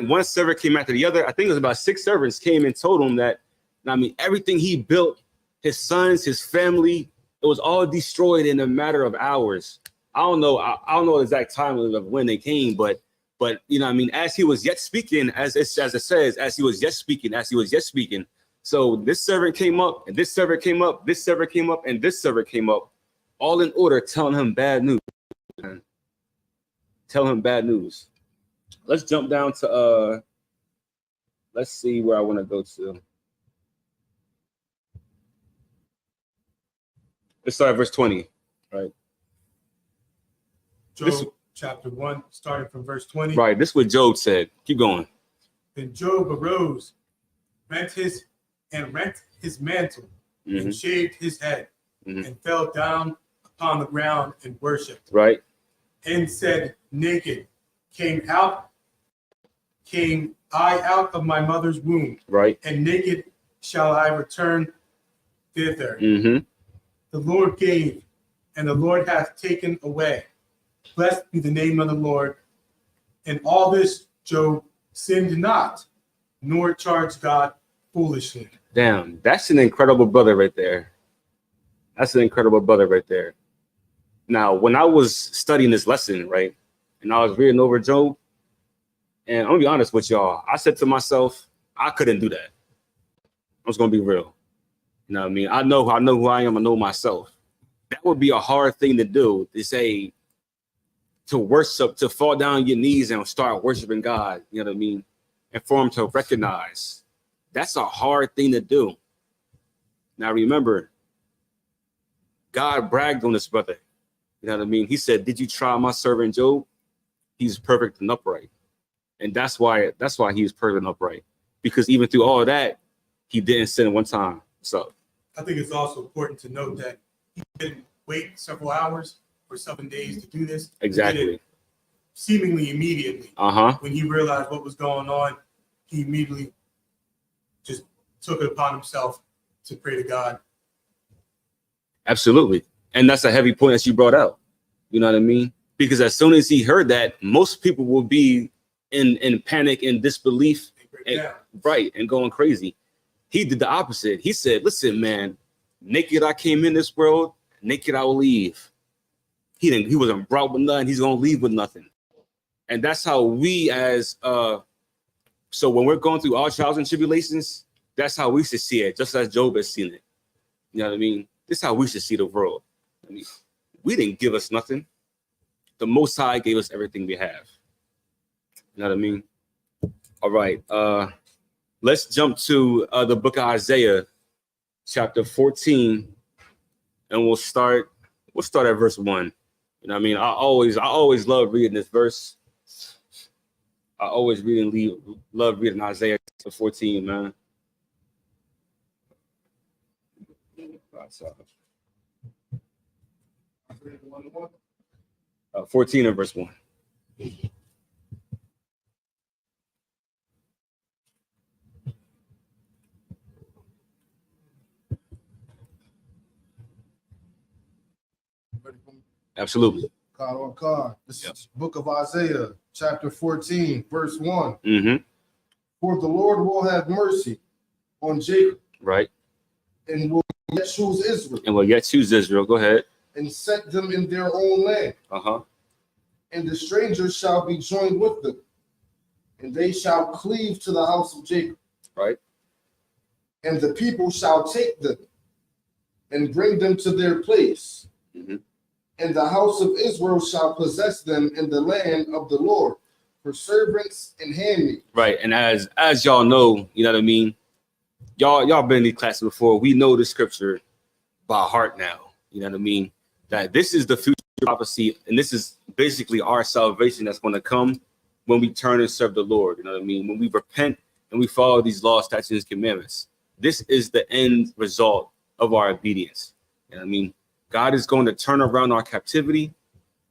One servant came after the other. I think it was about 6 servants came and told him that, I mean, everything he built, his sons, his family, it was all destroyed in a matter of hours. I don't know the exact time of when they came, but you know what I mean, as he was yet speaking, as it says, as he was yet speaking. So this servant came up, and this servant came up, this servant came up, and this servant came up, all in order, telling him bad news. Man. Telling him bad news. Let's jump down to let's see where I want to go to. Let's start at verse 20, right?
Job chapter 1, starting from verse 20.
Right, this is what Job said. Keep going.
Then Job arose, rent his mantle, and shaved his head, and fell down upon the ground and worshipped.
Right.
And said, naked came I out of my mother's womb.
Right.
And naked shall I return thither.
Mm-hmm.
The Lord gave, and the Lord hath taken away. Blessed be the name of the Lord. And all this Job sinned not, nor charged God foolishly.
Damn, that's an incredible brother right there. That's an incredible brother right there. Now, when I was studying this lesson, right, and I was reading over Job, and I'm gonna be honest with y'all, I said to myself, I couldn't do that. I was gonna be real. You know what I mean? I know who I am, I know myself. That would be a hard thing to do, to say, to worship, to fall down on your knees and start worshiping God, you know what I mean? And for him to recognize. That's a hard thing to do. Now remember, God bragged on this brother. You know what I mean? He said, did you try my servant Job? He's perfect and upright. And that's why he's perfect and upright. Because even through all of that, he didn't sin one time. So
I think it's also important to note that he didn't wait several hours or 7 days to do this.
Exactly.
He did it seemingly immediately. When he realized what was going on, he immediately just took it upon himself to pray to God.
Absolutely. And that's a heavy point that you brought out. You know what I mean? Because as soon as he heard that, most people will be in panic and disbelief, and going crazy. He did the opposite. He said, listen, man, naked I came in this world, naked I will leave. He wasn't brought with nothing. He's going to leave with nothing. And that's how we so when we're going through our trials and tribulations, that's how we should see it, just as Job has seen it. You know what I mean? This is how we should see the world. I mean, we didn't give us nothing. The Most High gave us everything we have. You know what I mean? All right. Let's jump to the book of Isaiah, chapter 14, and we'll start at verse 1. You know what I mean? I always love reading this verse. I always love reading Isaiah chapter 14, man. 14 and verse 1. Absolutely.
Card on card. This is book of Isaiah, chapter 14, verse 1. For the Lord will have mercy on Jacob.
Right.
And will yet choose Israel.
Go ahead.
And set them in their own land. And the strangers shall be joined with them. And they shall cleave to the house of Jacob.
Right.
And the people shall take them and bring them to their place. And the house of Israel shall possess them in the land of the Lord for servants and handmaids.
Right. And as y'all know, you know what I mean? Y'all been in these classes before. We know the scripture by heart now. You know what I mean? That this is the future prophecy, and this is basically our salvation that's going to come when we turn and serve the Lord. You know what I mean? When we repent and we follow these laws, statutes, and commandments. This is the end result of our obedience. You know what I mean? God is going to turn around our captivity.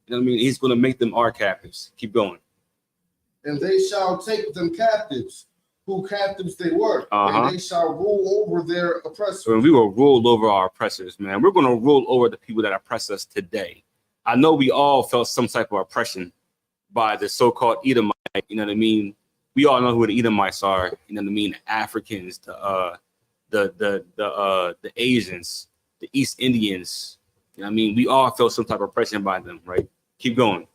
You know what I mean? He's going to make them our captives. Keep going.
And they shall take them captives, who captives they were, and they shall rule over their oppressors.
And we will rule over our oppressors, man. We're going to rule over the people that oppress us today. I know we all felt some type of oppression by the so-called Edomite. You know what I mean? We all know who the Edomites are. You know what I mean? The Africans, the Asians, the East Indians. You know what I mean? We all felt some type of oppression by them, right? Keep going.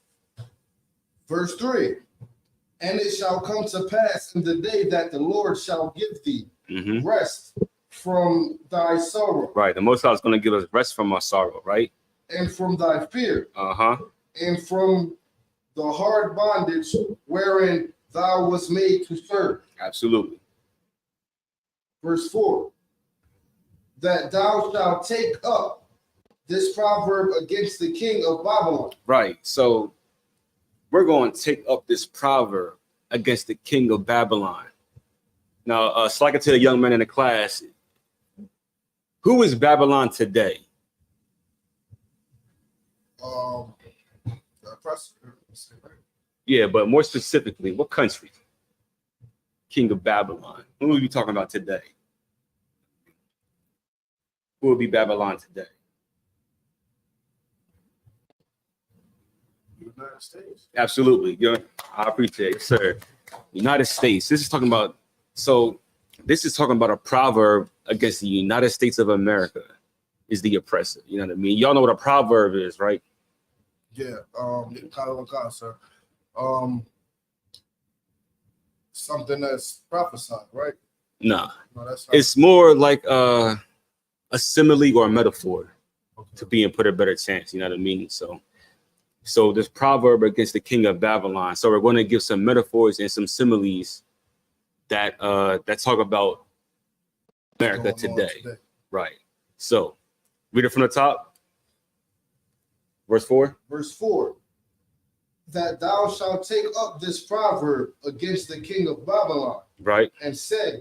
Verse 3. And it shall come to pass in the day that the Lord shall give thee rest from thy sorrow.
Right. The Most High is going to give us rest from our sorrow, right?
And from thy fear. And from the hard bondage wherein thou was made to serve.
Absolutely.
Verse 4. That thou shalt take up this proverb against the king of Babylon.
Right. So we're going to take up this proverb against the king of Babylon. Now, so like I tell the young men in the class, who is Babylon today? Yeah, but more specifically, what country? King of Babylon. Who are we talking about today? Who will be Babylon today?
United States.
Absolutely. I appreciate it, sir. United States. This is talking about a proverb against the United States of America is the oppressor. You know what I mean? Y'all know what a proverb is, right?
Yeah. Sir. Something that's prophesied, right?
No, it's more like a simile or a metaphor to being put a better chance. You know what I mean? So this proverb against the king of Babylon. So we're going to give some metaphors and some similes that talk about America today. Right. So read it from the top. Verse 4.
Verse 4. That thou shalt take up this proverb against the king of Babylon.
Right.
And say,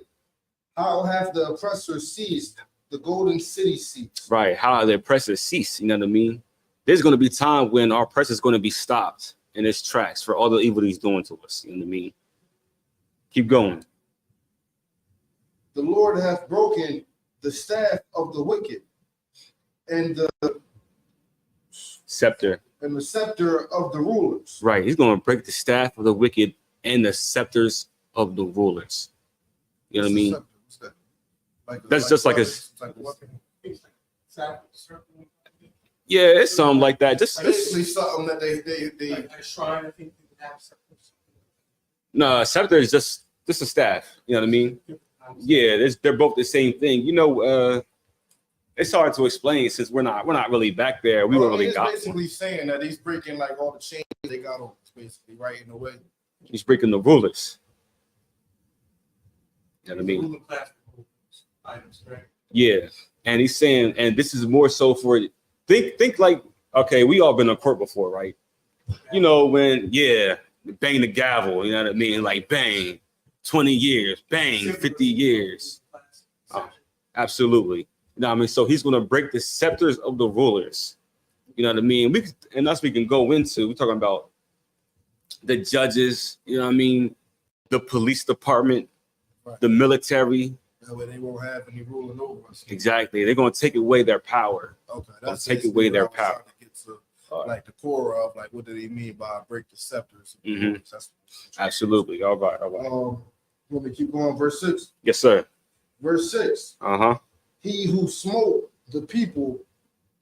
how hath the oppressor ceased, the golden city ceased.
Right. How the oppressor ceased. You know what I mean? There's going to be time when our oppressor is going to be stopped in his tracks for all the evil he's doing to us. You know what I mean? Keep going.
The Lord hath broken the staff of the wicked and the
scepter.
And the scepter of the rulers.
Right. He's going to break the staff of the wicked and the scepters of the rulers. You know what I mean?
What's that?
That's just like a yeah, it's something like that. Just
basically something that they
like a shrine. I think they have
no, scepter is just a staff. You know what I mean? Yeah, they're both the same thing. You know, it's hard to explain since we're not really back there. We were really got
basically saying that he's breaking like all the chains they got on, basically, right, in a way.
He's breaking the rulers. You know what I mean? Yeah, and he's saying, and this is more so for think like, okay, we all been in court before, right? You know, when bang the gavel, you know what I mean? Like bang, 20 years, bang, 50 years. Absolutely. You know what I mean? So he's going to break the scepters of the rulers. You know what I mean? We can go into, we're talking about the judges, you know what I mean? The police department, right. The military.
That way they won't have any ruling over us.
Exactly. They're going to take away their power.
Okay.
That's take away their power.
To get to, like the core of like, what do they mean by break the scepters?
Absolutely. All right.
Want me to keep going? Verse 6?
Yes, sir.
Verse 6. He who smote the people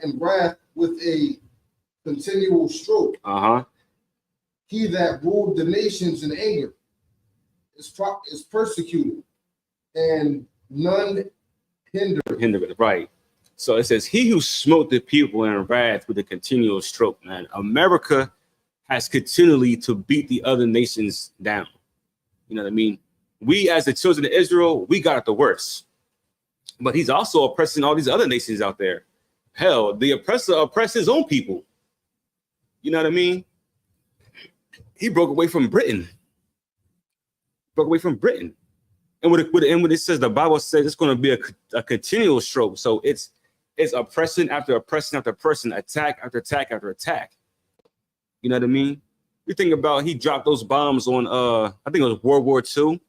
in wrath with a continual stroke. He that ruled the nations in anger is persecuted, and none hindered.
Right. So it says, he who smote the people in wrath with a continual stroke. Man, America has continually to beat the other nations down. You know what I mean? We, as the children of Israel, we got it the worst. But he's also oppressing all these other nations out there. Hell, the oppressor oppressed his own people. You know what I mean? He broke away from Britain. And when it says, the Bible says it's going to be a continual stroke. So it's oppression after oppression after oppression, attack after attack after attack. You know what I mean? You think about, he dropped those bombs on I think it was World War II,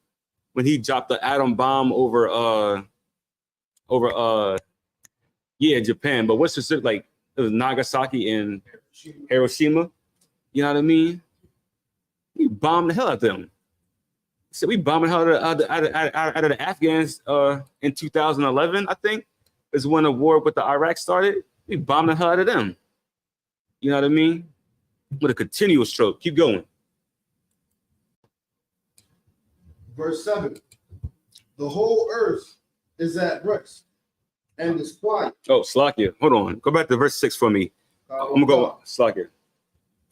when he dropped the atom bomb over Japan. But what's specific, like it was Nagasaki and Hiroshima. You know what I mean? We bombed the hell out of them. So we bombed the hell out of the Afghans in 2011, I think, is when the war with the Iraq started. We bombed the hell out of them. You know what I mean? With a continual stroke. Keep going.
Verse 7. The whole earth is at rest and is quiet.
Oh, Slakia. Hold on. Go back to verse 6 for me. I'm gonna go Slakia.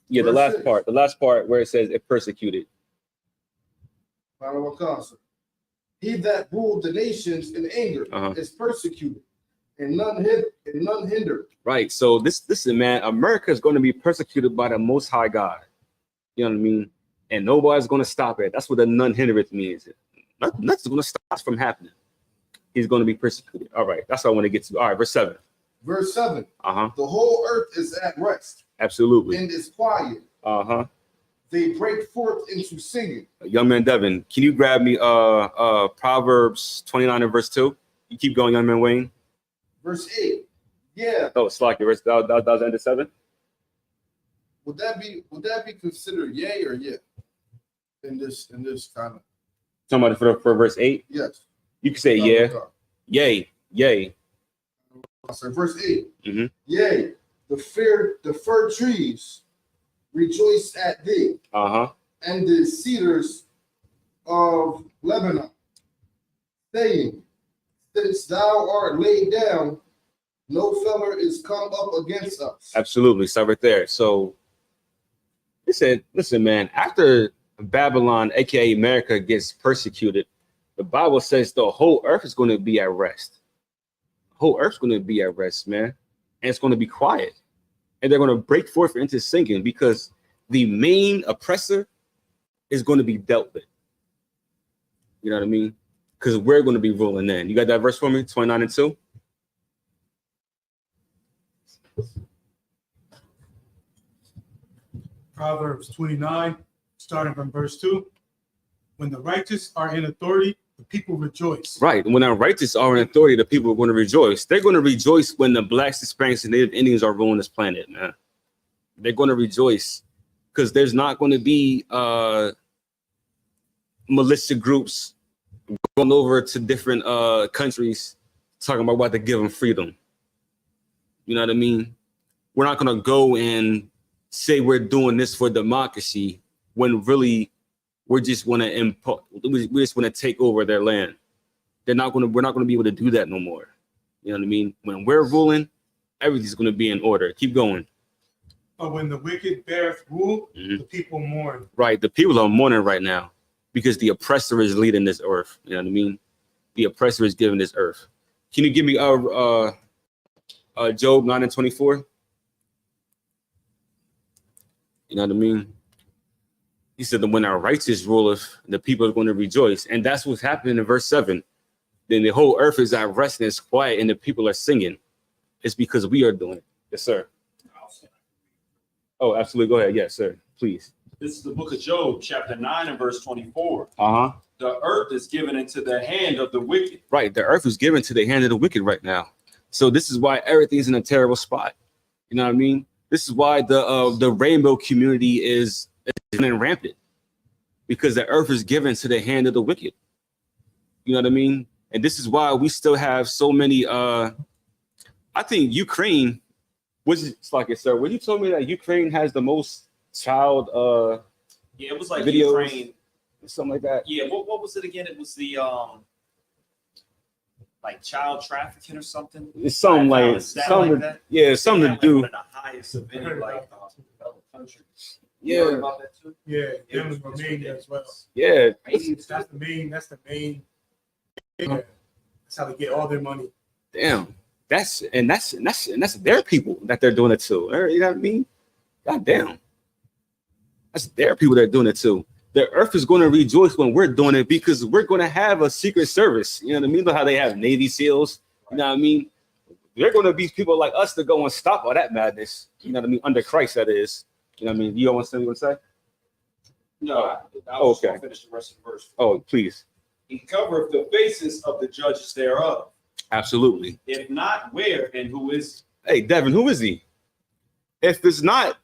Yeah, the last part where it says it persecuted.
He that ruled the nations in anger is persecuted, and none hindered.
Right. So this is, man, America is going to be persecuted by the Most High God. You know what I mean? And nobody's going to stop it. That's what the none hindereth means. Nothing's going to stop us from happening. He's going to be persecuted. All right. That's what I want to get to. All right. Verse 7.
Verse 7. The whole earth is at rest.
Absolutely.
And is quiet. They break forth into singing.
Young man Devin, can you grab me Proverbs 29 and verse 2? You keep going, young man Wayne.
Verse 8. Yeah.
Oh, it's like verse that was end of 7.
Would that be considered yay or yeah? In this kind of
somebody for verse 8?
Yes.
You can say yeah. Yay.
So verse 8. Yay, the fir trees rejoice at thee. And the cedars of Lebanon, saying, since thou art laid down, no feller is come up against us.
Absolutely. Stop right there. So he said, listen, man, after Babylon, aka America, gets persecuted, the Bible says the whole earth is going to be at rest. The whole earth's going to be at rest, man. And it's going to be quiet. And they're going to break forth into singing because the main oppressor is going to be dealt with. You know what I mean? Because we're going to be ruling then. You got that verse for me? 29 and 2?
Proverbs 29, starting from verse 2. When the righteous are in authority, the people rejoice.
Right. When the righteous are in authority, the people are going to rejoice. They're going to rejoice when the blacks, Hispanics, and Native Indians are ruling this planet, man. They're going to rejoice because there's not going to be militia groups going over to different countries talking about what to give them freedom. You know what I mean? We're not going to go and say we're doing this for democracy when really we just want to take over their land. We're not going to be able to do that no more. You know what I mean? When we're ruling, everything's going to be in order. Keep going.
But when the wicked beareth rule, the people mourn.
Right. The people are mourning right now because the oppressor is leading this earth. You know what I mean? The oppressor is giving this earth. Can you give me Job 9 and 24? You know what I mean? He said that when our righteous ruleth, the people are going to rejoice. And that's what's happening in verse 7. Then the whole earth is at rest and it's quiet and the people are singing. It's because we are doing it. Yes, sir. Oh, absolutely. Go ahead. Yes, sir. Please.
This is the book of Job, chapter 9 and verse 24.
The
earth is given into the hand of the wicked.
Right. The earth is given to the hand of the wicked right now. So this is why everything's in a terrible spot. You know what I mean? This is why the rainbow community is running rampant, because the earth is given to the hand of the wicked. You know what I mean? And this is why we still have so many. I think Ukraine was it's like it, sir. When you told me that Ukraine has the most child
yeah, it was like
videos,
Ukraine,
something like that.
Yeah, what was it again? It was the like child trafficking or something.
It's something like something, like that. Yeah, something to do.
One of the highest of any like developed countries.
Yeah.
About that too?
Yeah, them was Romania as well.
Yeah,
that's the main. Yeah. That's how they get all their money.
Damn, that's their people that they're doing it to. You know what I mean? God damn, that's their people that are doing it too. the earth is going to rejoice when we're doing it because we're going to have a secret service. You know what I mean? How they have Navy SEALs. You know what I mean? They're going to be people like us to go and stop all that madness. You know what I mean? Under Christ, that is. You know what I mean? You don't want to say?
No, I was
Okay.
going to finish the rest of the verse.
Oh, please.
He covereth the faces of the judges thereof.
Absolutely.
If not, where and who is
Hey, Devin, who is he? If it's not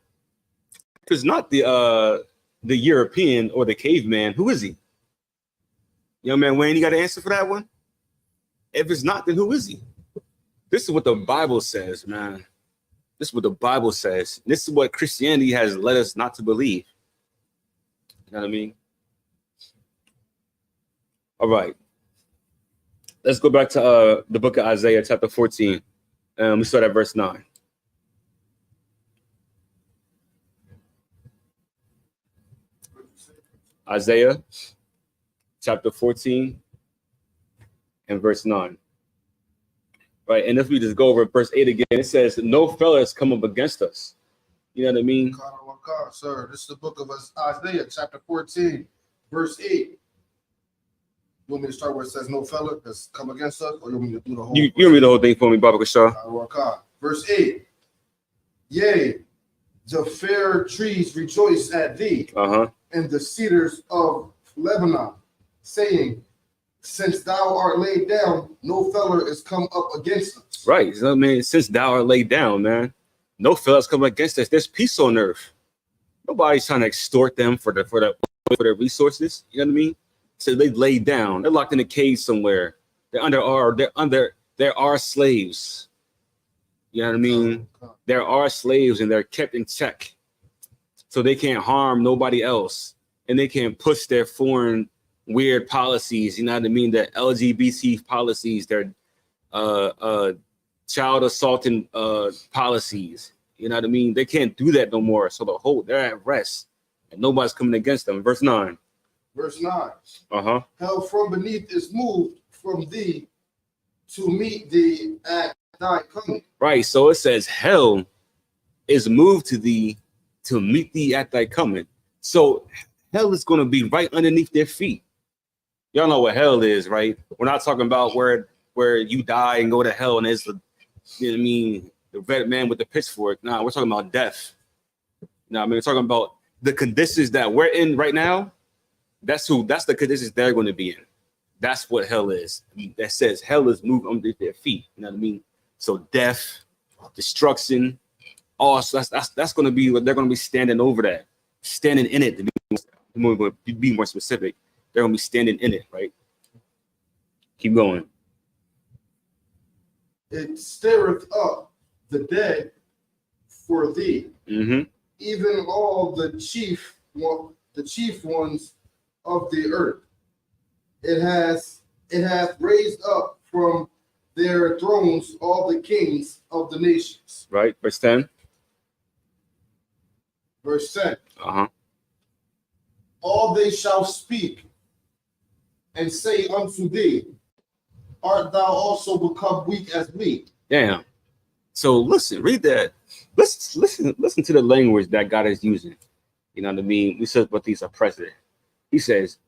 the European or the caveman, who is he? Young man Wayne, you got an answer for that one? If it's not, then who is he? This is what the Bible says, man. This is what the Bible says. This is what Christianity has led us not to believe. You know what I mean? All right. Let's go back to the book of Isaiah, chapter 14. We start at verse 9. Isaiah, chapter 14, and verse 9. Right, and if we just go over verse 8 again, it says, no fella has come up against us. You know what I mean?
Sir, this is the book of Isaiah, chapter 14, verse 8. You want me to start where it says no fella has come against us, or you want me to do the whole?
You read the whole thing for me, Baba Kashar.
Verse 8. Yea, the fair trees rejoice at thee, and the cedars of Lebanon, saying, since thou art laid down, no feller is come up against us.
Right. So, I mean, since thou art laid down, man, no fella's come against us. There's peace on earth. Nobody's trying to extort them for their resources. You know what I mean? So they laid down. They're locked in a cage somewhere. They're our slaves. You know what I mean? There are slaves and they're kept in check. So they can't harm nobody else. And they can't push their foreign weird policies, you know what I mean? Their LGBT policies, their child assaulting policies. You know what I mean? They can't do that no more. So they're at rest and nobody's coming against them. Verse 9.
Verse 9. Hell from beneath is moved from thee to meet thee at thy coming.
Right. So it says hell is moved to thee to meet thee at thy coming. So hell is going to be right underneath their feet. Y'all know what hell is, right? We're not talking about where you die and go to hell and there's the, you know what I mean, the red man with the pitchfork. Nah, we're talking about death. No, I mean, we're talking about the conditions that we're in right now. That's the conditions they're going to be in. That's what hell is. That says hell is moved under their feet. You know what I mean? So death, destruction, so that's going to be what they're going to be standing over that, standing in it. To be more specific, they're going to be standing in it, right? Keep going.
It stirreth up the dead for thee, even all the chief ones of the earth. It hath raised up from their thrones all the kings of the nations.
Right, verse 10.
Verse 10. All they shall speak and say unto thee, art thou also become weak as we?
Damn. So listen, read that. Listen to the language that God is using. You know what I mean? We said, but these are oppressor. He says,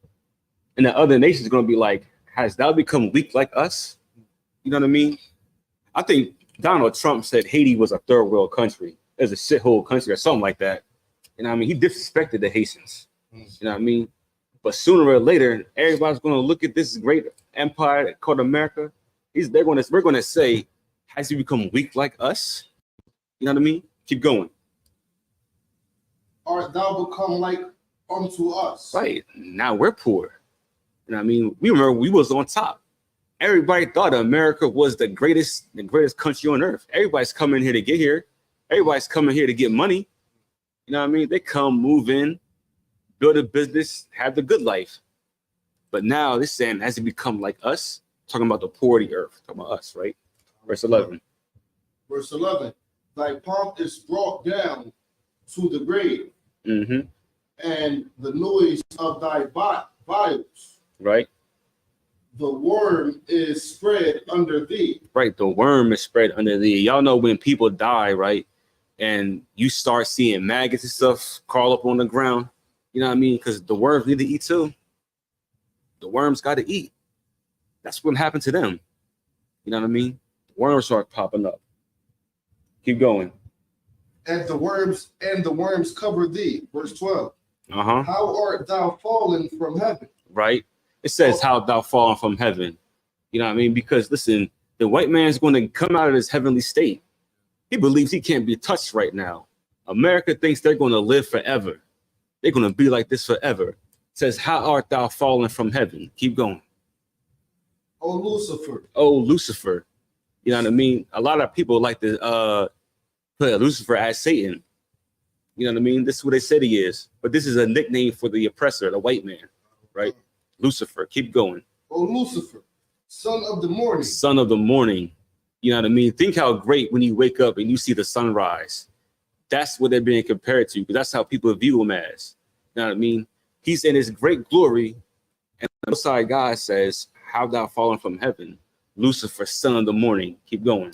and the other nations are going to be like, has thou become weak like us? You know what I mean? I think Donald Trump said Haiti was a third world country. It's a shithole country or something like that. You know what I mean? He disrespected the Haitians. You know what I mean? But sooner or later, everybody's going to look at this great empire called America. We're going to say, has he become weak like us? You know what I mean? Keep going.
Art thou become like unto us?
Right. Now we're poor. You know what I mean? We remember we was on top. Everybody thought America was the greatest country on earth. Everybody's coming here to get here. Everybody's coming here to get money. You know what I mean? They come, move in, build a business, have the good life. But now this saying has to become like us, talking about the poor of the earth, talking about us, right? Verse 11.
Verse 11. Thy pomp is brought down to the grave, and the noise of thy vials.
Right.
The worm is spread under thee.
Right. The worm is spread under thee. Y'all know when people die, right? And you start seeing maggots and stuff crawl up on the ground. You You know what I mean? Because the worms need to eat too. The worms got to eat. That's what happened to them. You know what I mean? Worms start popping up. Keep going.
And the worms cover thee. Verse 12.
Uh-huh.
How art thou fallen from heaven?
Right? It says, how thou fallen from heaven. You know what I mean? Because listen, the white man's going to come out of his heavenly state. He believes he can't be touched right now. America thinks they're going to live forever. They're going to be like this forever. It says, how art thou fallen from heaven? Keep going.
Oh, Lucifer.
Oh, Lucifer. You know what I mean? A lot of people like to put Lucifer as Satan. You know what I mean? This is what they said he is. But this is a nickname for the oppressor, the white man, right? Lucifer. Keep going.
Oh, Lucifer, son of the morning.
Son of the morning. You know what I mean? Think how great when you wake up and you see the sunrise. That's what they're being compared to, because that's how people view him as. You know what I mean? He's in his great glory. And the Most High God says, how thou fallen from heaven? Lucifer, son of the morning. Keep going.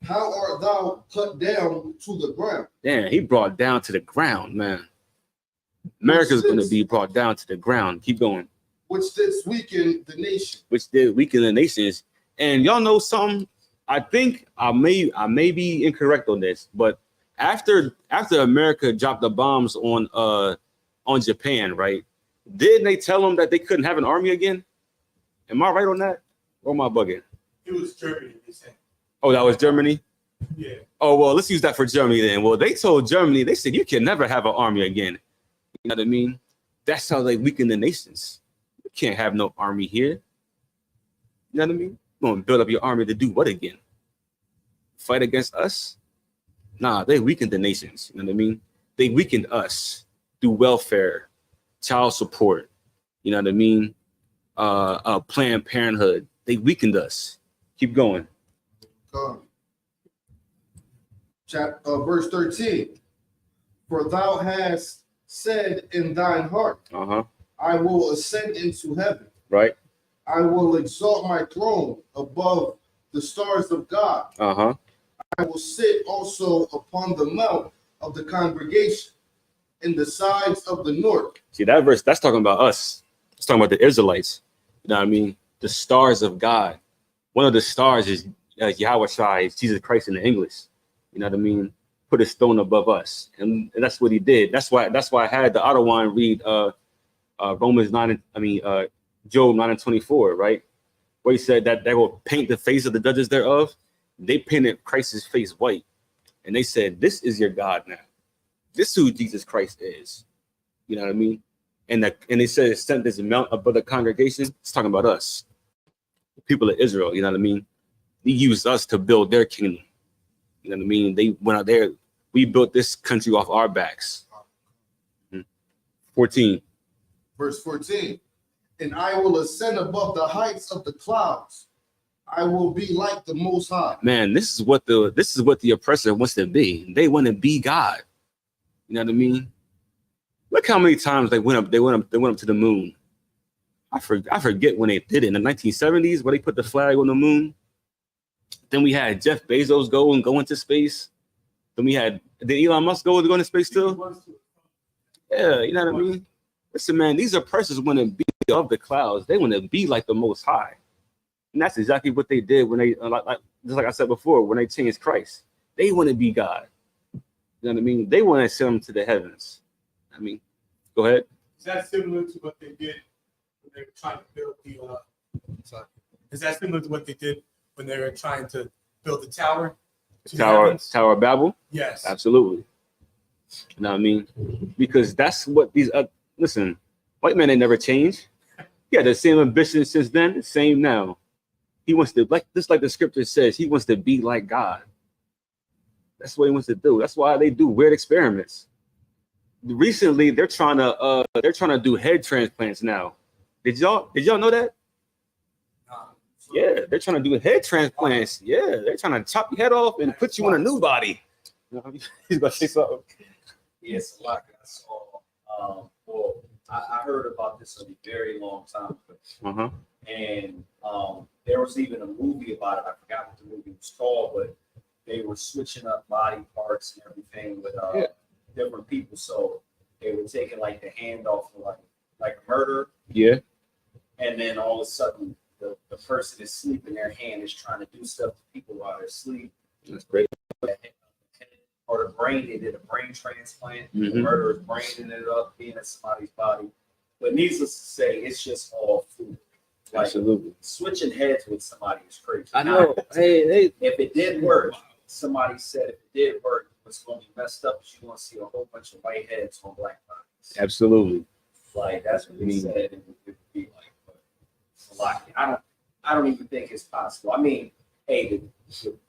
How art thou cut down to the ground?
Damn, he brought down to the ground, man. America's going to be brought down to the ground. Keep going.
Which didst weaken the nation.
Which did weaken the nations. And y'all know something? I think I may be incorrect on this, but after America dropped the bombs on Japan, right? Didn't they tell them that they couldn't have an army again? Am I right on that? Or am I bugging?
It was Germany, they said.
Oh, that was Germany?
Yeah.
Oh, well, let's use that for Germany then. Well, they told Germany, they said, you can never have an army again. You know what I mean? That's how they weaken the nations. You can't have no army here. You know what I mean? You're going to build up your army to do what again? Fight against us? Nah, they weakened the nations. You know what I mean? They weakened us through welfare, child support. You know what I mean? Planned Parenthood. They weakened us. Keep going.
Verse 13. For thou hast said in thine heart, I will ascend into heaven.
Right.
I will exalt my throne above the stars of God. I will sit also upon the mount of the congregation in the sides of the north.
See, that verse, that's talking about us. It's talking about the Israelites. You know what I mean? The stars of God. One of the stars is Yahweh Shai, Jesus Christ in the English. You know what I mean? Put his throne above us. And that's what he did. That's why I had the Ottawan read Romans 9, Job 9:24, right? Where he said that they will paint the face of the judges thereof. They painted Christ's face white. And they said, this is your God now. This is who Jesus Christ is. You know what I mean? And they said it sent this mount above the congregation. It's talking about us. The people of Israel, you know what I mean? They used us to build their kingdom. You know what I mean? They went out there. We built this country off our backs. 14.
Verse 14. And I will ascend above the heights of the clouds. I will be like the Most High.
Man, this is what the oppressor wants to be. They want to be God. You know what I mean? Look how many times they went up to the moon. I forget when they did it in the 1970s where they put the flag on the moon. Then we had Jeff Bezos go into space. Then did Elon Musk go into space too? Yeah, you know what I mean? Listen, man, these oppressors want to be of the clouds. They want to be like the Most High. And that's exactly what they did when they, just like I said before, when they changed Christ. They want to be God. You know what I mean? They want to send them to the heavens. I mean, go ahead.
Is that similar to what they did when they were trying to build Is that similar to what they did when they were trying to build the tower?
Tower of Babel?
Yes.
Absolutely. You know what I mean? Because that's what these listen, white men, they never change. He had the same ambition since then, the same now. He wants to, like the scripture says, he wants to be like God. That's what he wants to do. That's why they do weird experiments. Recently, they're trying to do head transplants now. Did y'all know that? Yeah, they're trying to do head transplants. Yeah, they're trying to chop your head off and put you in a new body. He's gonna say something.
Yes, like I saw. I heard about this a very long time ago. And there was even a movie about it. I forgot what the movie was called, but they were switching up body parts and everything with different people. So they were taking like the hand off of like a murder,
Yeah.
and then all of a sudden the person is sleeping, their hand is trying to do stuff to people while they're asleep.
That's great.
Or the brain, they did a brain transplant.
Mhm.
The murderer's brain ended up being in somebody's body. But needless to say, it's just all food. Like,
Absolutely.
switching heads with somebody is crazy.
I know. Hey.
If it did work, somebody said if it did work, what's going to be messed up is you're going to see a whole bunch of white heads on black bodies.
Absolutely.
Like, that's what he said. It would be like, but it's a lot. I don't even think it's possible. I mean, hey,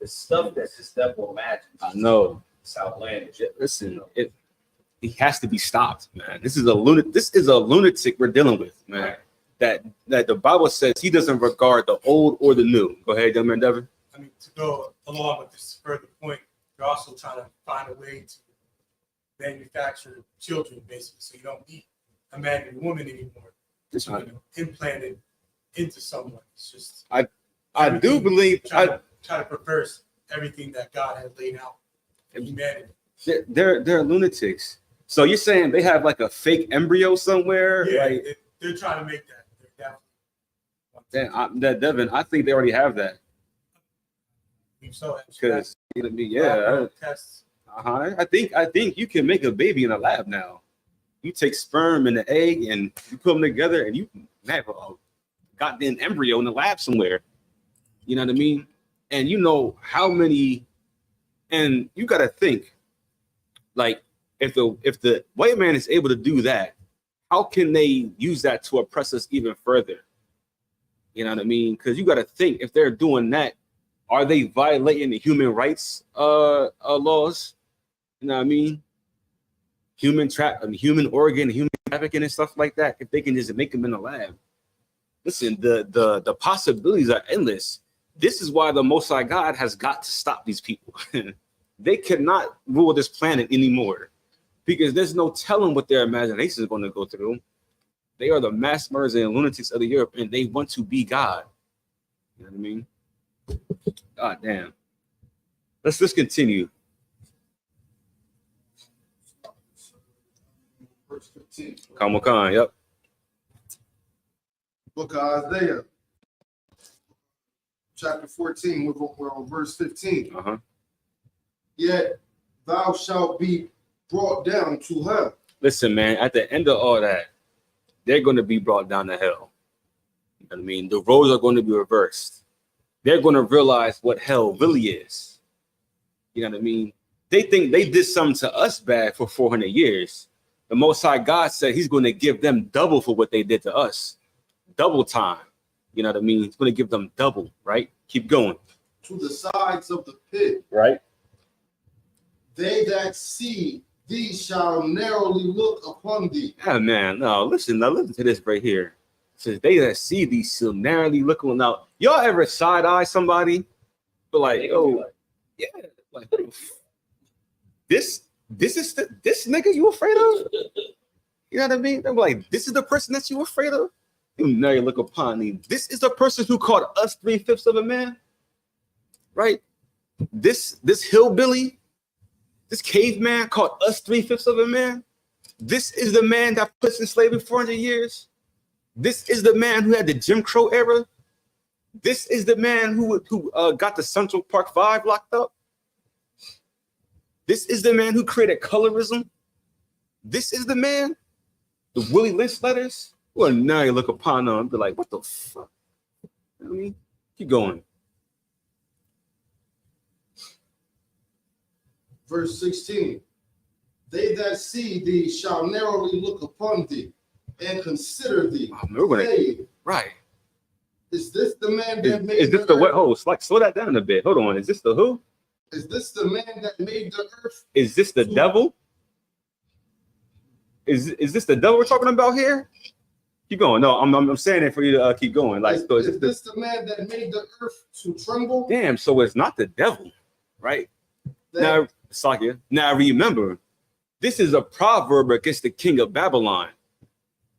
the stuff that this devil imagines.
I know.
It's outlandish.
Listen, it has to be stopped, man. This is a lunatic we're dealing with, man. That the Bible says he doesn't regard the old or the new. Go ahead, young man Devin.
I mean, to go along with this further point, you're also trying to find a way to manufacture children, basically, so you don't need a man and a woman anymore.
It's
You know, implanted into someone. It's just
I do believe
try to perverse everything that God has laid out in humanity.
they're lunatics. So you're saying they have like a fake embryo somewhere?
Yeah,
Like,
they're trying to make that.
Devin, I think they already have that.
So
Because yeah,
tests.
I think you can make a baby in a lab now. You take sperm and the egg and you put them together and you have a goddamn embryo in the lab somewhere. You know what I mean? And you know how many, and you got to think, like, if the white man is able to do that, how can they use that to oppress us even further? You know what I mean? Because you got to think, if they're doing that, are they violating the human rights laws? You know what I mean? Human organ, human trafficking and stuff like that. If they can just make them in the lab, listen, the possibilities are endless. This is why the Most High God has got to stop these people. They cannot rule this planet anymore because there's no telling what their imagination is going to go through. They are the mass murderers and lunatics of the Europe, and they want to be God. You know what I mean? God damn. Let's continue.
Verse 15.
Khan, yep.
Book of Isaiah, chapter 14, we're on verse 15.
Uh-huh.
Yet thou shalt be brought down to hell.
Listen, man, at the end of all that, they're going to be brought down to hell. You know what I mean? The roles are going to be reversed. They're going to realize what hell really is. You know what I mean? They think they did something to us bad for 400 years. The Most High God said he's going to give them double for what they did to us. Double time. You know what I mean? He's going to give them double, right? Keep going.
To the sides of the pit.
Right.
They that see thee shall narrowly look upon thee.
Yeah, man. No, listen to this right here. It says they that see thee shall narrowly look on. Now, y'all ever side eye somebody? But like, oh, yeah, like this is this nigga you afraid of? You know what I mean? They're like, this is the person that you afraid of? You narrowly look upon me. This is the person who called us 3/5 of a man, right? This hillbilly, this caveman called us 3/5 of a man. This is the man that puts in slavery 400 years. This is the man who had the Jim Crow era. This is the man who got the Central Park 5 locked up. This is the man who created colorism. This is the man, the Willie Lynch letters. Well, now you look upon them and be like, what the fuck? You know what I mean? Keep going.
Verse 16. They that see thee shall narrowly look upon thee and consider thee. Say,
right.
Is this the man that made
Is this the what? Oh, it's like slow that down a bit. Hold on. Is this the who?
Is this the man that made the earth?
Is this the devil? Is this the devil we're talking about here? Keep going. No, I'm saying it for you to keep going. Like, so
is this the man that made the earth to tremble?
Damn. So it's not the devil, right? Now, Sakia. Now remember, this is a proverb against the king of Babylon,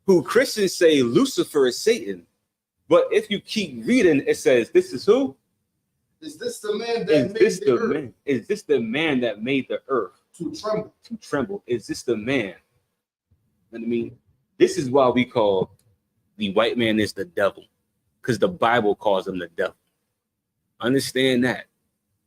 who Christians say Lucifer is Satan. But if you keep reading, it says, "This is who?
Is this the man that made the earth?
Is this the man that made the earth
to tremble.
To tremble. Is this the man? You know what I mean? This is why we call the white man is the devil, because the Bible calls him the devil. Understand that.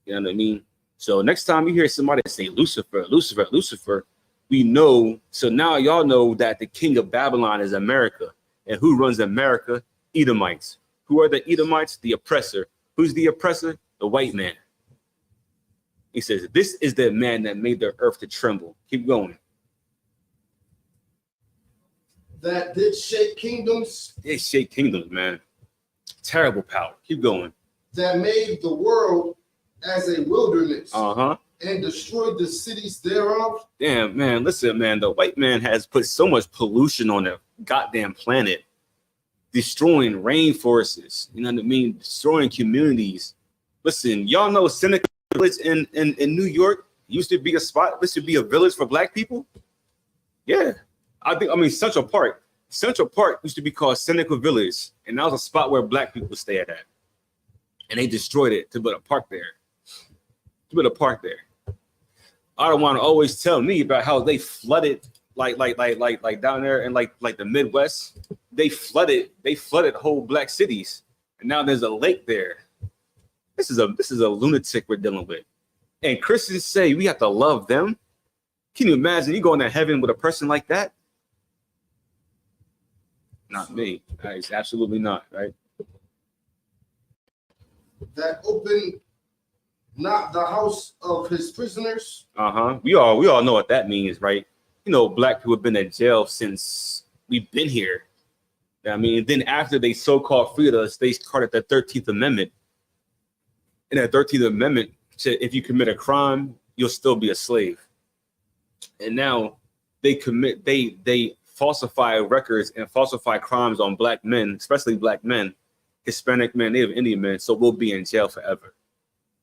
You know what I mean? So next time you hear somebody say Lucifer, Lucifer, Lucifer, we know. So now y'all know that the king of Babylon is America. And who runs America? Edomites. Who are the Edomites? The oppressor. Who's the oppressor? The white man. He says, this is the man that made the earth to tremble. Keep going.
That did shake kingdoms.
They shake kingdoms, man. Terrible power. Keep going.
That made the world as a wilderness.
Uh-huh.
And destroyed the cities thereof.
Damn, man. Listen, man. The white man has put so much pollution on the goddamn planet, destroying rainforests. You know what I mean? Destroying communities. Listen, y'all know Seneca Village in New York used to be a spot. This should be a village for black people. Yeah, I mean Central Park. Central Park used to be called Seneca Village, and that was a spot where black people stayed at. And they destroyed it to put a park there. To put a park there. I don't want to always tell me about how they flooded like down there in like the Midwest. They flooded whole black cities, and now there's a lake there. This is a lunatic we're dealing with. And Christians say we have to love them. Can you imagine you going to heaven with a person like that? Not me. It's absolutely not, right?
That opened not the house of his prisoners.
Uh-huh. We all know what that means, right? You know, black people have been in jail since we've been here. I mean, then after they so-called freed us, they started the 13th Amendment. And that 13th Amendment said if you commit a crime, you'll still be a slave. And now they falsify records and falsify crimes on black men, especially black men, Hispanic men, Native Indian men. So we'll be in jail forever.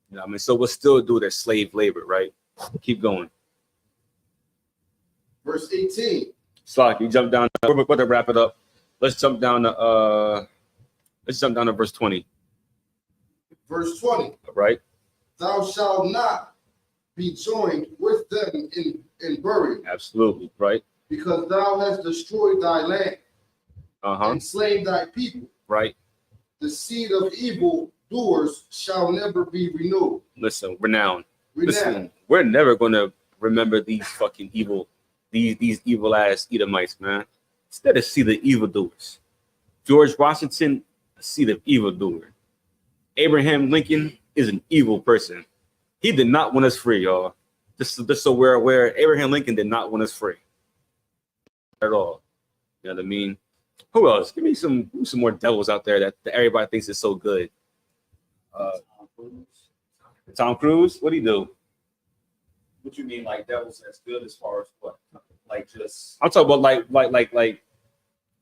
You know what I mean? So we'll still do their slave labor, right? Keep going.
Verse 18.
Slack, you jump down. We're about to wrap it up. Let's jump down to verse 20.
Verse 20.
Right.
Thou shalt not be joined with them in burial.
Absolutely, right.
Because thou hast destroyed thy land.
Uh-huh.
And slain thy people.
Right.
The seed of evil doers shall never be renewed.
Listen, renowned. Listen, we're never gonna remember these fucking evil, these evil ass Edomites, man. Instead of see the evildoers. George Washington, a seed of evildoer. Abraham Lincoln is an evil person. He did not want us free, y'all. Just so we're aware, Abraham Lincoln did not want us free at all. You know what I mean? Who else? Give me some more devils out there that everybody thinks is so good. Tom Cruise, what'd he do?
What you mean, like devils that's good as far as what? Like just
I'm talking about like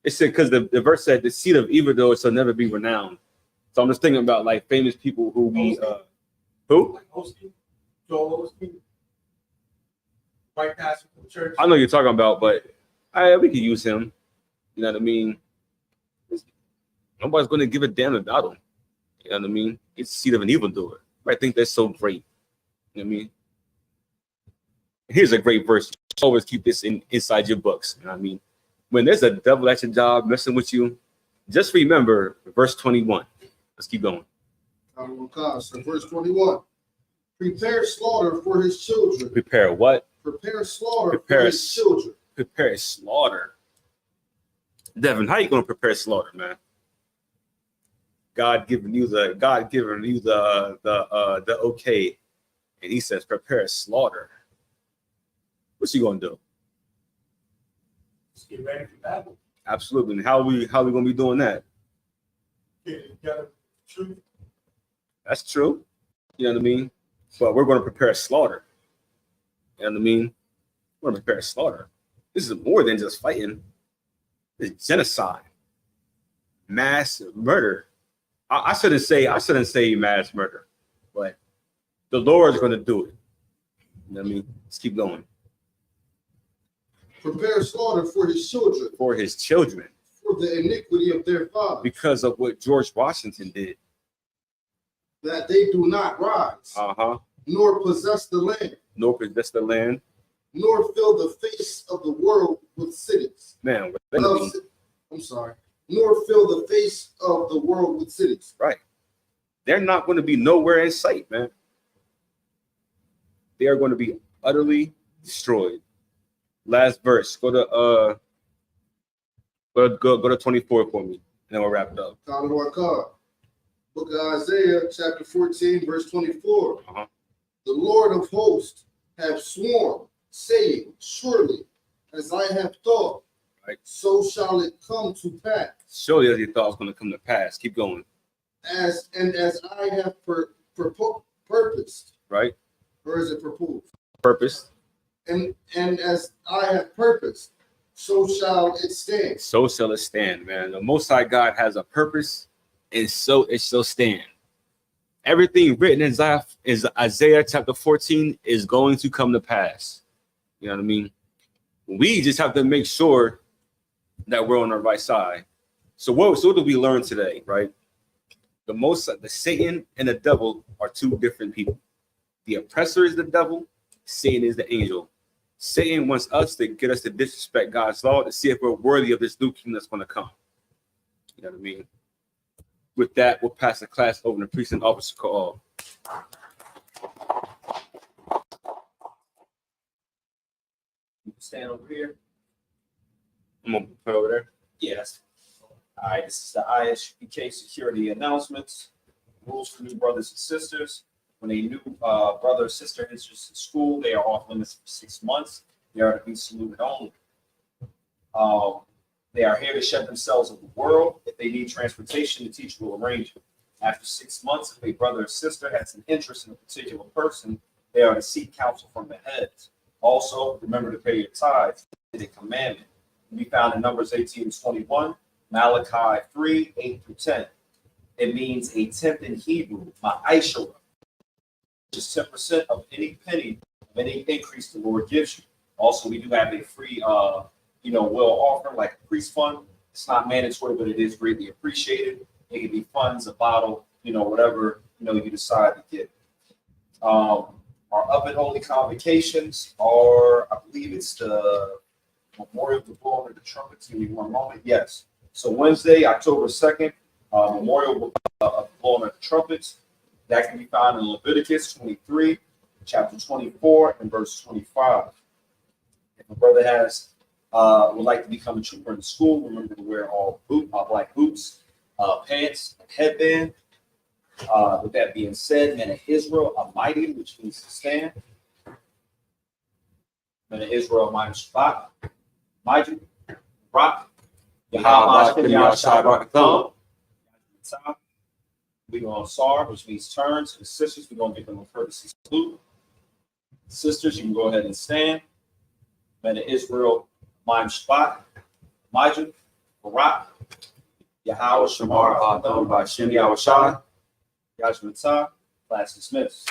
it said because the verse said the seed of evildoers shall never be renowned. So I'm just thinking about like famous people who we who?
Joel Osteen, white pastor from the church.
I know you're talking about, but we could use him. You know what I mean? Nobody's going to give a damn about him. You know what I mean? It's the seed of an evildoer. I think that's so great. You know what I mean? Here's a great verse. Always keep this inside your books. You know what I mean? When there's a devil at your job messing with you, just remember verse 21. Let's keep going.
So verse 21. Prepare slaughter for his children.
Prepare what?
Prepare slaughter for his children.
Prepare slaughter. Devin, how you gonna prepare slaughter, man? God giving you the okay, and he says prepare slaughter. What's he gonna do?
Just get ready for battle.
Absolutely. And how we gonna be doing that?
Get together, truth.
That's true. You know what I mean? But we're gonna prepare slaughter. You know what I mean? We're gonna prepare slaughter. This is more than just fighting. It's genocide, mass murder. I shouldn't say mass murder, but the Lord's going to do it. You know what I mean? Let's keep going.
Prepare slaughter for his children.
For his children.
For the iniquity of their fathers.
Because of what George Washington did.
That they do not rise.
Uh-huh.
Nor possess the land.
Nor possess the land.
nor fill the face of the world with cities.
Man,
I'm sorry. Nor fill the face of the world with cities.
right. They're not going to be nowhere in sight, man. They are going to be utterly destroyed. Last verse. Go to 24 for me, and then we'll wrap it up.
Book of Isaiah, chapter 14, verse 24.
Uh-huh.
The Lord of hosts have sworn, saying, surely, as I have thought,
right,
so shall it come to pass.
Surely as you thought it was going to come to pass. Keep going.
As I have purposed.
Right.
Or is it proposed?
Purpose.
And as I have purposed, so shall it stand.
So shall it stand, man. The Most High God has a purpose, and so it shall stand. Everything written in Isaiah chapter 14 is going to come to pass. You know what I mean? We just have to make sure that we're on the right side. So what do we learn today, right? The Satan and the devil are two different people. The oppressor is the devil, Satan is the angel. Satan wants us to get us to disrespect God's law to see if we're worthy of this new kingdom that's going to come. You know what I mean? With that, we'll pass the class over to Priest and Officer Call.
Stand over here.
I'm going to put over there.
Yes. All right, this is the ISPK security announcements. Rules for new brothers and sisters. When a new brother or sister enters the school, they are off limits for 6 months. They are to be saluted only. They are here to shed themselves of the world. If they need transportation, the teacher will arrange it. After 6 months, if a brother or sister has an interest in a particular person, they are to seek counsel from the heads. Also, remember to pay your tithes. It's a commandment. It can be found in Numbers 18:21, Malachi 3:8-10. It means a tenth in Hebrew, ma'ashara, which is 10% of any penny of any increase the Lord gives you. Also, we do have a free, will offering like a priest fund. It's not mandatory, but it is greatly appreciated. It can be funds, a bottle, whatever you decide to get. Our up and only convocations are, I believe it's the Memorial of the Blowing of the Trumpets. Give me one moment. Yes. So Wednesday, October 2nd, Memorial of the Blowing of the Trumpets. That can be found in Leviticus 23, chapter 24, and verse 25. If a brother would like to become a trooper in the school, remember to wear all black boots, pants, and headband. With that being said, men of Israel are mighty, which means to stand. Men of Israel, mighty Shabbat, mighty, rock, Yahweh, we're going to SAR, which means turns. For the sisters, we're going to give them a courtesy salute. Sisters, you can go ahead and stand. Men of Israel, Maim Shabbat, Majid, Barak, Yahweh, Shamar, Adam, by Shem Yahushai, Yajmatah, class dismissed.